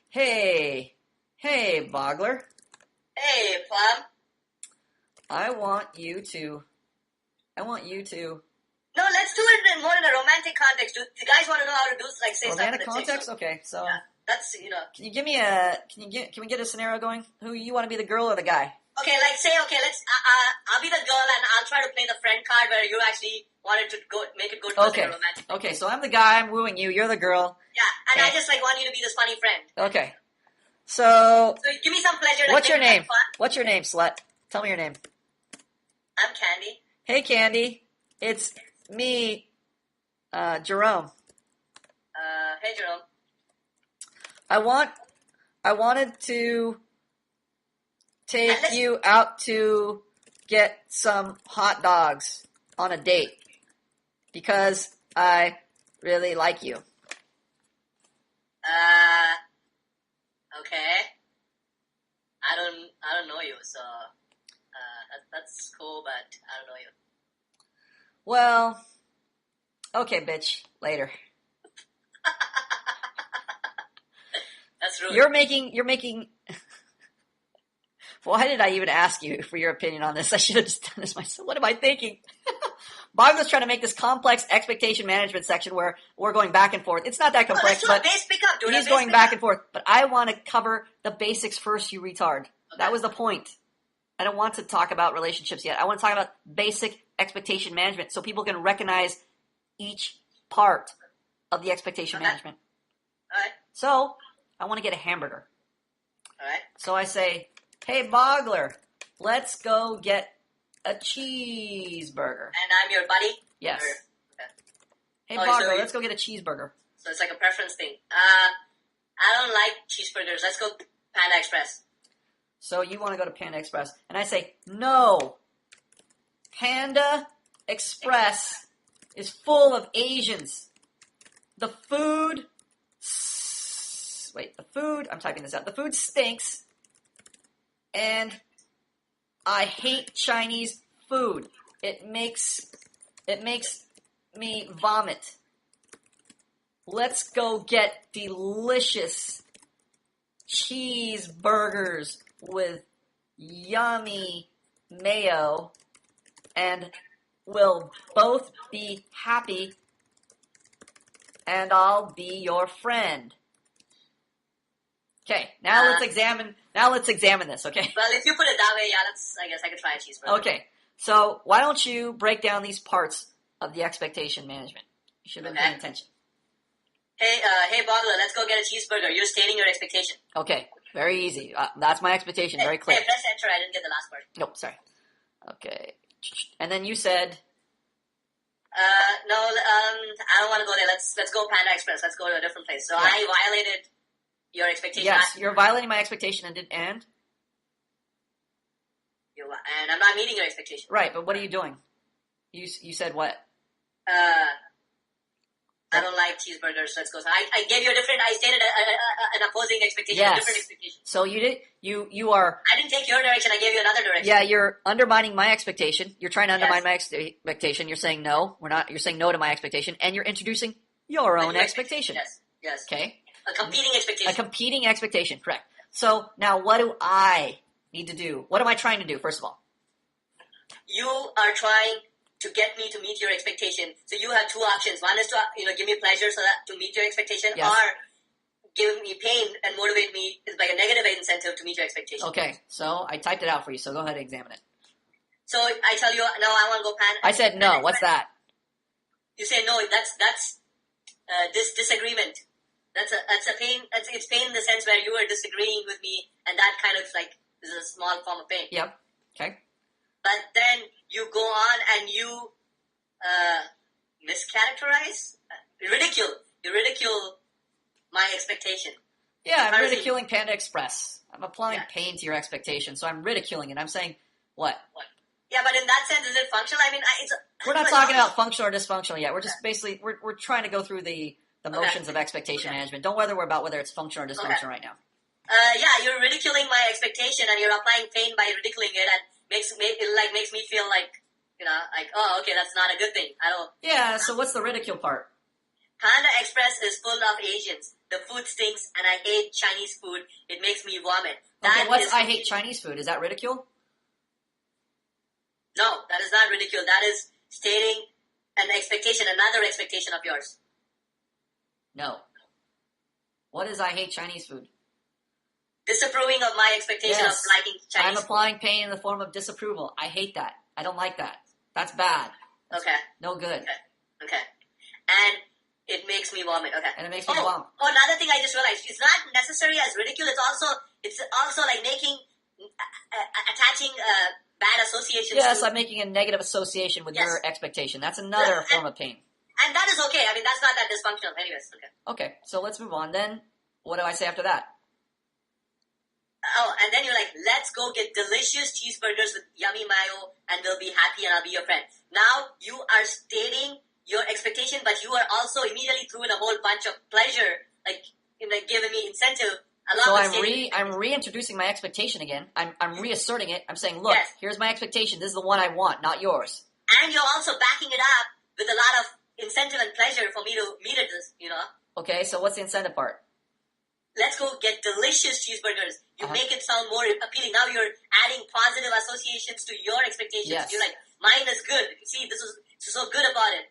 Hey, Bogler. Hey, Plum. I want you to. No, let's do it more in a romantic context. Do the guys want to know how to do say Romantic stuff? context? Okay, so Yeah, that's can we get a scenario going? Who you want to be, the girl or the guy? Okay, let's. I'll be the girl, and I'll try to play the friend card where you actually wanted to make it go to Okay. a romantic. Okay, so I'm the guy. I'm wooing you. You're the girl. Yeah, and Okay. I just want you to be this funny friend. Okay. So So give me some pleasure. what's your make it name? fun. What's your name, slut? Tell me your name. I'm Candy. Hey, Candy. It's me, Jerome. Hey, Jerome. I wanted to take you out to get some hot dogs on a date because I really like you. Okay. I don't know you, so that's cool, but I don't know you. Well, okay, bitch. Later. That's rude. You're making. Why did I even ask you for your opinion on this? I should have just done this myself. What am I thinking? Bogda's trying to make this complex expectation management section where we're going back and forth. It's not that complex, let's do a but base pickup, dude. he's going back and forth. But I want to cover the basics first, you retard. Okay. That was the point. I don't want to talk about relationships yet. I want to talk about basic expectation management so people can recognize each part of the expectation management. All right. So I want to get a hamburger. All right. So I say, hey, Bogler, let's go get a cheeseburger. And I'm your buddy? Yes. Okay. Hey, Oh, Bogler, so let's go get a cheeseburger. So it's like a preference thing. I don't like cheeseburgers. Let's go Panda Express. So you want to go to Panda Express. And I say, no. Panda Express is full of Asians. The food... I'm typing this out. The food stinks. And I hate Chinese food. It makes me vomit. Let's go get delicious cheeseburgers with yummy mayo, and we'll both be happy, and I'll be your friend. Okay, now let's examine this, okay? Well, if you put it that way, yeah, I guess I could try a cheeseburger. Okay, so why don't you break down these parts of the expectation management? You should have been paying attention. Hey, Bogler, let's go get a cheeseburger. You're stating your expectation. Okay, very easy. That's my expectation, very clear. Hey, press enter. I didn't get the last part. Nope, sorry. Okay. And then you said... No, I don't want to go there. Let's go Panda Express. Let's go to a different place. So I violated your expectation. Yes, you're violating my expectation and and I'm not meeting your expectation. Right, but what are you doing? You said what? cheeseburgers. Let's go. So I gave you I stated an opposing expectation, a different expectation. So you are. I didn't take your direction. I gave you another direction. Yeah, you're undermining my expectation. You're trying to undermine my expectation. You're saying no. We're not. You're saying no to my expectation, and you're introducing your own expectation. Yes. Okay. A competing expectation. A competing expectation. Correct. So now, what do I need to do? What am I trying to do? First of all, you are trying to get me to meet your expectation. So you have two options. One is to give me pleasure so that to meet your expectation, or give me pain and motivate me is like a negative incentive to meet your expectation. Okay, so I typed it out for you. So go ahead and examine it. So I tell you, no, I want to go pan. I said no. What's that? You say no. That's this disagreement. That's a pain. It's pain in the sense where you are disagreeing with me, and that kind of like is a small form of pain. Yep. Okay. But then you go on and you mischaracterize, ridicule. You ridicule my expectation. Yeah, I'm ridiculing Panda Express. I'm applying pain to your expectation, so I'm ridiculing it. I'm saying what? Yeah, but in that sense, is it functional? I mean, we're not talking about functional or dysfunctional yet. We're just basically we're trying to go through the motions of expectation management. Don't worry about whether it's functional or dysfunctional right now. You're ridiculing my expectation, and you're applying pain by ridiculing it, and makes me feel like oh, okay, that's not a good thing. I don't. Yeah. So what's the ridicule part? Panda Express is full of Asians. The food stinks, and I hate Chinese food. It makes me vomit. I hate Chinese food? Is that ridicule? No, that is not ridicule. That is stating an expectation, another expectation of yours. No. What is I hate Chinese food? Disapproving of my expectation of liking Chinese food. I'm applying pain in the form of disapproval. I hate that. I don't like that. That's bad. That's no good. Okay. And it makes me vomit. Okay. And it makes me vomit. Oh, another thing I just realized. It's not necessary as ridicule. It's also like attaching bad associations. Yes, I'm making a negative association with your expectation. That's another form of pain. And that is okay. I mean, that's not that dysfunctional. Anyways, Okay, so let's move on then. What do I say after that? Oh, and then you're like, let's go get delicious cheeseburgers with yummy mayo, and we'll be happy, and I'll be your friend. Now, you are stating your expectation, but you are also immediately throwing a whole bunch of pleasure, giving me incentive. So I'm reintroducing my expectation again. I'm reasserting it. I'm saying, look, here's my expectation. This is the one I want, not yours. And you're also backing it up with a lot of incentive and pleasure for me to meet at this, Okay, so what's the incentive part? Let's go get delicious cheeseburgers. You make it sound more appealing. Now you're adding positive associations to your expectations. Yes. You're like, mine is good. See, this is so good about it,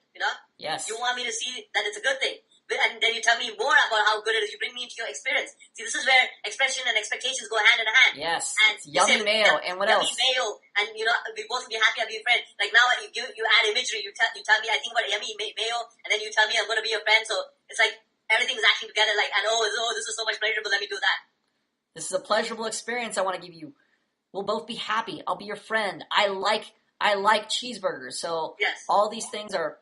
Yes. You want me to see that it's a good thing. And then you tell me more about how good it is. You bring me into your experience. See, this is where expression and expectations go hand in hand. Yes. And it's yummy mayo. And what else? Yummy mayo. And, we both will be happy. I'll be your friend. Like now you add imagery. You tell me, I think about yummy mayo. And then you tell me I'm going to be your friend. So it's like everything's acting together. Like, this is so much pleasurable. Let me do that. This is a pleasurable experience I want to give you. We'll both be happy. I'll be your friend. I like cheeseburgers. So all these things are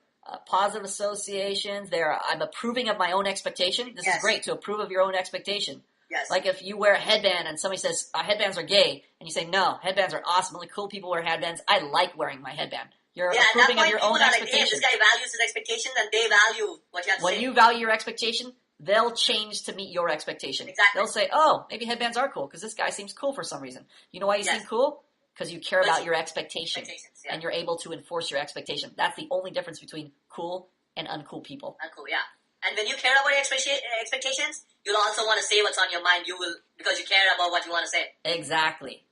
positive associations. I'm approving of my own expectation. This is great to approve of your own expectation. Yes. Like if you wear a headband and somebody says headbands are gay, and you say no, headbands are awesome. Only cool people wear headbands. I like wearing my headband. You're approving of your own expectation. Like, hey, this guy values his expectations, and they value what you have to say. When you value your expectation, they'll change to meet your expectation. Exactly. They'll say, oh, maybe headbands are cool because this guy seems cool for some reason. You know why you seem cool? Because you care about your expectation. And you're able to enforce your expectation. That's the only difference between cool and uncool people. Uncool, yeah. And when you care about your expectations, you'll also want to say what's on your mind. You will, because you care about what you want to say. Exactly.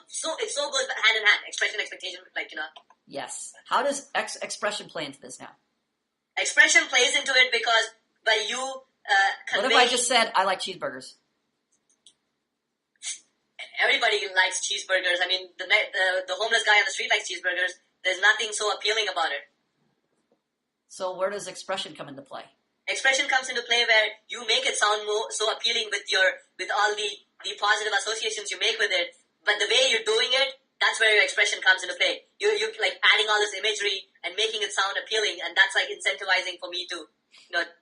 So it so goes hand in hand. Expression, expectation, Yes. How does expression play into this now? Expression plays into it because by you what if I just said, I like cheeseburgers? Everybody likes cheeseburgers. I mean, the homeless guy on the street likes cheeseburgers. There's nothing so appealing about it. So where does expression come into play? Expression comes into play where you make it sound so appealing with all the positive associations you make with it. But the way you're doing it, that's where your expression comes into play. You're like adding all this imagery and making it sound appealing, and that's like incentivizing for me to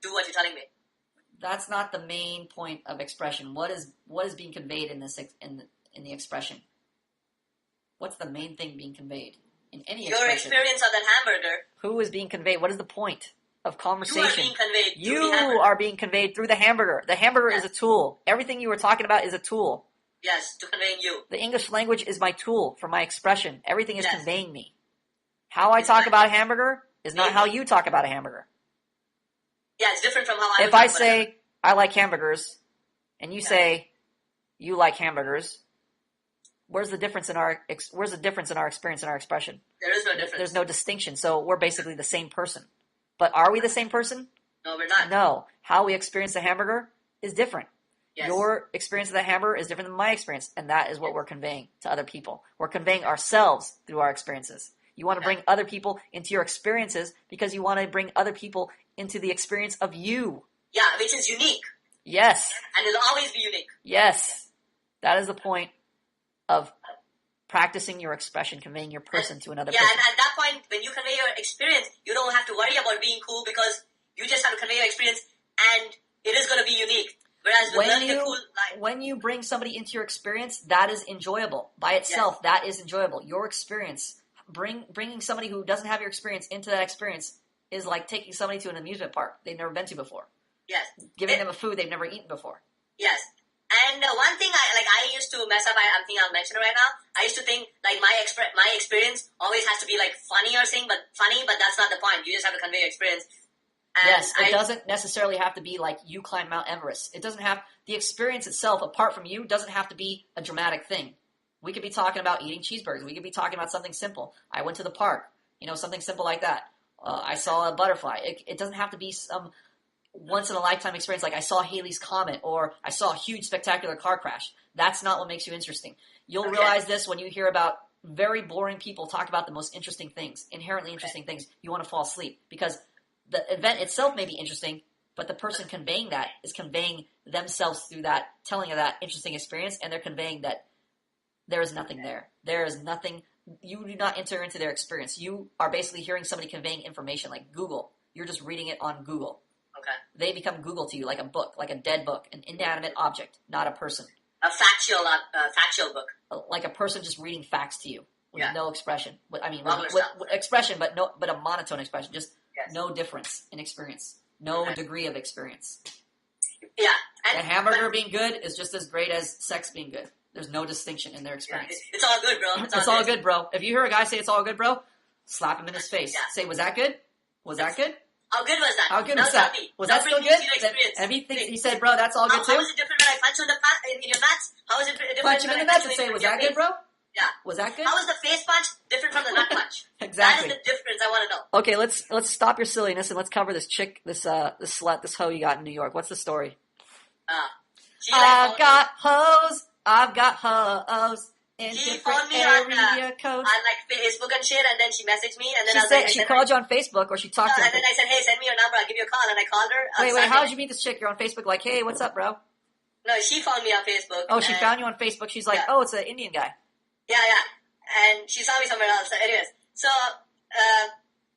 do what you're telling me. That's not the main point of expression. What is being conveyed in this in the expression? What's the main thing being conveyed in any expression? Your experience of that hamburger. Who is being conveyed? What is the point? of You are conversation. being conveyed You through the hamburger. are being conveyed through the hamburger. The hamburger is a tool. Everything you were talking about is a tool. Yes, to conveying you. The English language is my tool for my expression. Everything is Yes. conveying me. How I It's talk right. about a hamburger is not Maybe. how you talk about a hamburger. Yeah, it's different from how I would If I talk about it. say I like hamburgers, and you Yeah. say you like hamburgers, where's the difference in our experience and our expression? There is no difference. There's no distinction. So we're basically the same person. But are we the same person? No, we're not. No. How we experience the hamburger is different. Yes. Your experience of the hamburger is different than my experience, and that is what we're conveying to other people. We're conveying ourselves through our experiences. You want to bring other people into your experiences because you want to bring other people into the experience of you. Yeah, which is unique. Yes. And it'll always be unique. Yes. That is the point of practicing your expression, conveying your person to another person. And at that point, when you convey your experience, you don't have to worry about being cool because you just have to convey your experience and it is going to be unique. Whereas with learning a cool line. When you bring somebody into your experience, that is enjoyable. By itself, that is enjoyable. Your experience, bringing somebody who doesn't have your experience into that experience is like taking somebody to an amusement park they've never been to before. Yes. Giving them a food they've never eaten before. Yes. And one thing I used to mess up, I think I'll mention it right now. I used to think like my experience always has to be like funny or something, but that's not the point. You just have to convey your experience. And yes, it doesn't necessarily have to be like you climb Mount Everest. It doesn't have, the experience itself, apart from you, doesn't have to be a dramatic thing. We could be talking about eating cheeseburgers. We could be talking about something simple. I went to the park, something simple like that. I saw a butterfly. It doesn't have to be some once-in-a-lifetime experience like I saw Halley's Comet or I saw a huge, spectacular car crash. That's not what makes you interesting. You'll realize this when you hear about very boring people talk about the most interesting things, inherently interesting things. You want to fall asleep because the event itself may be interesting, but the person conveying that is conveying themselves through that, telling of that interesting experience, and they're conveying that there is nothing there. There is nothing. You do not enter into their experience. You are basically hearing somebody conveying information like Google. You're just reading it on Google. Okay. They become Google to you like a book, like a dead book, an inanimate object, not a person. A factual book. Like a person just reading facts to you with no expression. With expression, but a monotone expression. Just no difference in experience. No degree of experience. Yeah. And a hamburger being good is just as great as sex being good. There's no distinction in their experience. Yeah, it's all good, bro. It's all good, bro. If you hear a guy say it's all good, bro, slap him in his face. Yeah. Say, was that good? Was that good? How good was that? How good was that? Was that still good? He said, bro, that's all good too? How was it different when I punched you in your nuts? How was it different punch him in the nuts and say, was that good, bro? Yeah. Was that good? How was the face punch different from the nut punch? Exactly. That is the difference I want to know. Okay, let's stop your silliness and let's cover this chick, this slut, this hoe you got in New York. What's the story? I've got hoes. In she different phoned me area codes. on like Facebook and shit, and then she messaged me, and then she called you on Facebook, or she talked to you. And then I said, hey, send me your number, I'll give you a call, and I called her. Wait, how did you meet this chick? You're on Facebook, like, hey, what's up, bro? No, she found me on Facebook. Oh, she found you on Facebook. She's like, oh, it's an Indian guy. Yeah, and she saw me somewhere else. So anyways, I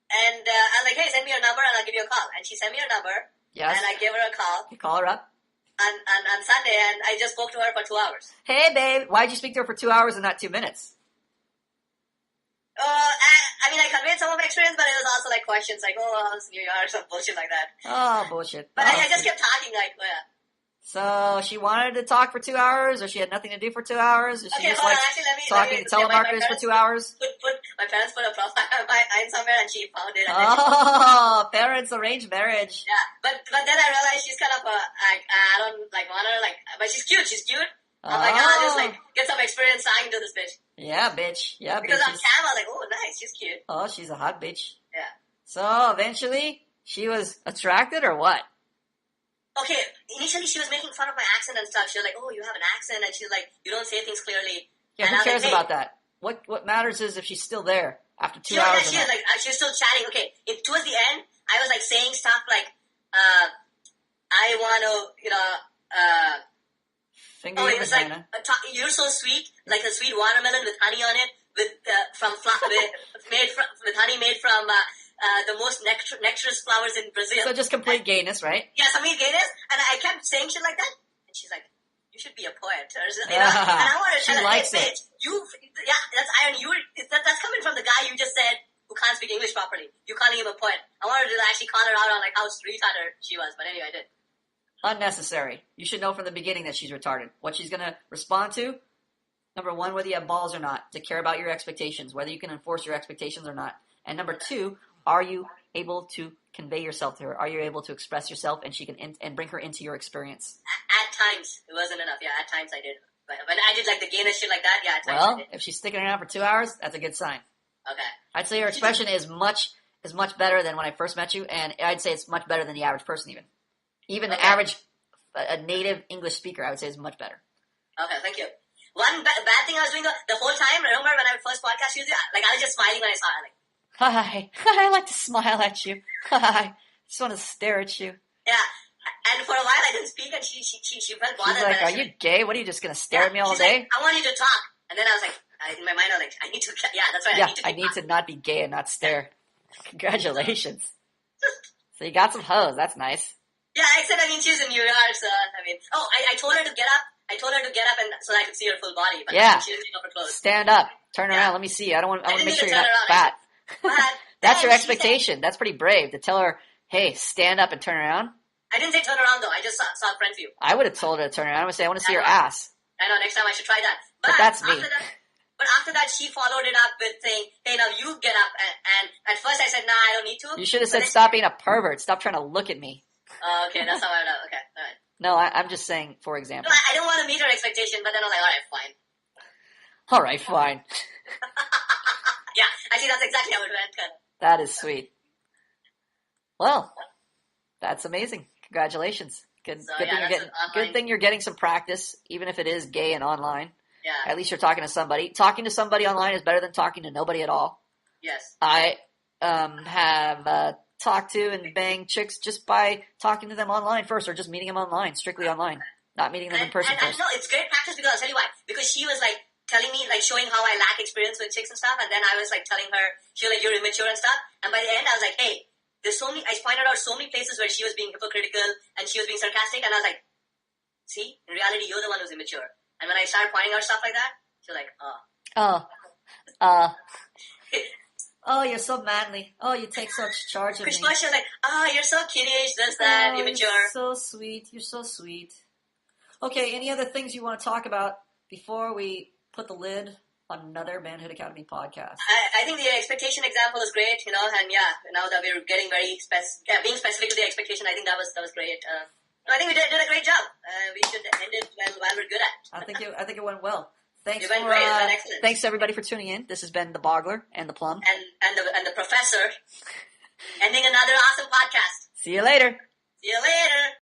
was like, hey, send me your number, and I'll give you a call. And she sent me her number. Yes. And I gave her a call. You call her up. On Sunday, and I just spoke to her for 2 hours. Hey, babe. Why'd you speak to her for 2 hours and not 2 minutes? I conveyed some of my experience, but it was also like questions like, oh, how's New York, some bullshit like that. Oh, bullshit. But I just kept talking like, So she wanted to talk for 2 hours, or she had nothing to do for 2 hours? Or she just talking to telemarketers for 2 hours? My parents put a profile of mine somewhere, and she found it. And parents arranged marriage. Yeah, but then I realized she's kind of I don't want her but she's cute. I'm like, I'll just get some experience talking to this bitch. Yeah, bitch. Yeah, because on camera, like, oh, nice, she's cute. Oh, she's a hot bitch. Yeah. So eventually, she was attracted, or what? Okay, initially she was making fun of my accent and stuff. She was like, oh, you have an accent, and she's like, you don't say things clearly. Yeah, and who cares about that? What matters is if she's still there after 2 hours. She was she was still chatting. Okay, towards the end, I was like saying stuff like, I want to, it was like, you're so sweet, like a sweet watermelon with honey on it, with honey made from the most nectarous flowers in Brazil. So just complete gayness, right? Yeah, complete gayness. And I kept saying shit like that, and she's like, you should be a poet, or and I wanted to tell her, hey, bitch, that's irony. That's coming from the guy you just said who can't speak English properly. You're calling him a poet. I wanted to actually call her out on like how retarded she was, but anyway, I did. Unnecessary. You should know from the beginning that she's retarded. What she's going to respond to, number one, whether you have balls or not, to care about your expectations, whether you can enforce your expectations or not. And number two, are you able to convey yourself to her? Are you able to express yourself and she can and bring her into your experience? At times, it wasn't enough. Yeah, at times I did. But when I did like the gain and shit like that, yeah, at times I did. Well, if she's sticking around for 2 hours, that's a good sign. Okay. I'd say your expression is much better than when I first met you, and I'd say it's much better than the average person even. Even the average, a native English speaker, I would say is much better. Okay, thank you. One bad thing I was doing the whole time, remember when I first podcast used it, like I was just smiling when I saw her, like, hi, I like to smile at you. Hi, I just want to stare at you. Yeah, and for a while I didn't speak, and she felt bothered. She's like, are you gay? What, are you just going to stare at me all day? Like, I want you to talk. And then I was like, in my mind I was like, I need to, yeah, that's right. Yeah, I need to not be gay and not stare. Congratulations. So you got some hoes, that's nice. Yeah, except, I mean, she's in New York, so, I mean, I told her to get up. I told her to get up and so I could see her full body, but yeah. She didn't take off her clothes. Stand up. Turn around. Let me see you. I want to make sure you're not fat. That's your expectation. That's pretty brave to tell her, hey, stand up and turn around. I didn't say turn around, though. I just saw front view. I would have told her to turn around. I would say, I want to see your ass. I know. Next time I should try that. But that's me. But after that, she followed it up with saying, hey, now you get up. And at first I said, nah, I don't need to. You should have said, stop being a pervert. Stop trying to look at me. Okay, that's how I know. Okay, all right. No, I'm just saying, for example. No, I don't want to meet her expectation, but then I was like, all right, fine. Yeah, actually, that's exactly how it went. That is sweet. Well, that's amazing. Congratulations. Good thing you're getting some practice, even if it is gay and online. Yeah. At least you're talking to somebody. Talking to somebody online is better than talking to nobody at all. Yes. I have talked to and banged chicks just by talking to them online first, or just meeting them online, strictly online, not meeting them in person first. No, it's great practice because I'll tell you why. Because she was like telling me, like showing how I lack experience with chicks and stuff, and then I was like telling her, she was like, you're immature and stuff. And by the end, I was like, hey, there's so many. I pointed out so many places where she was being hypocritical and she was being sarcastic, and I was like, see, in reality, you're the one who's immature. And when I started pointing out stuff like that, she was like, oh, you're so manly. Oh, you take such charge of me. She was like, you're so kiddish, this, that, immature. You're so sweet. You're so sweet. Okay, any other things you want to talk about before we put the lid on another Manhood Academy podcast? I think the expectation example is great, and yeah, now that we're getting very being specific to the expectation, I think that was great. I think we did a great job. We should end it while we're good at it. I think it went well. Thanks it went great. It went excellent. Thanks everybody for tuning in. This has been the Boggler and the Plum and the professor ending another awesome podcast. See you later. See you later.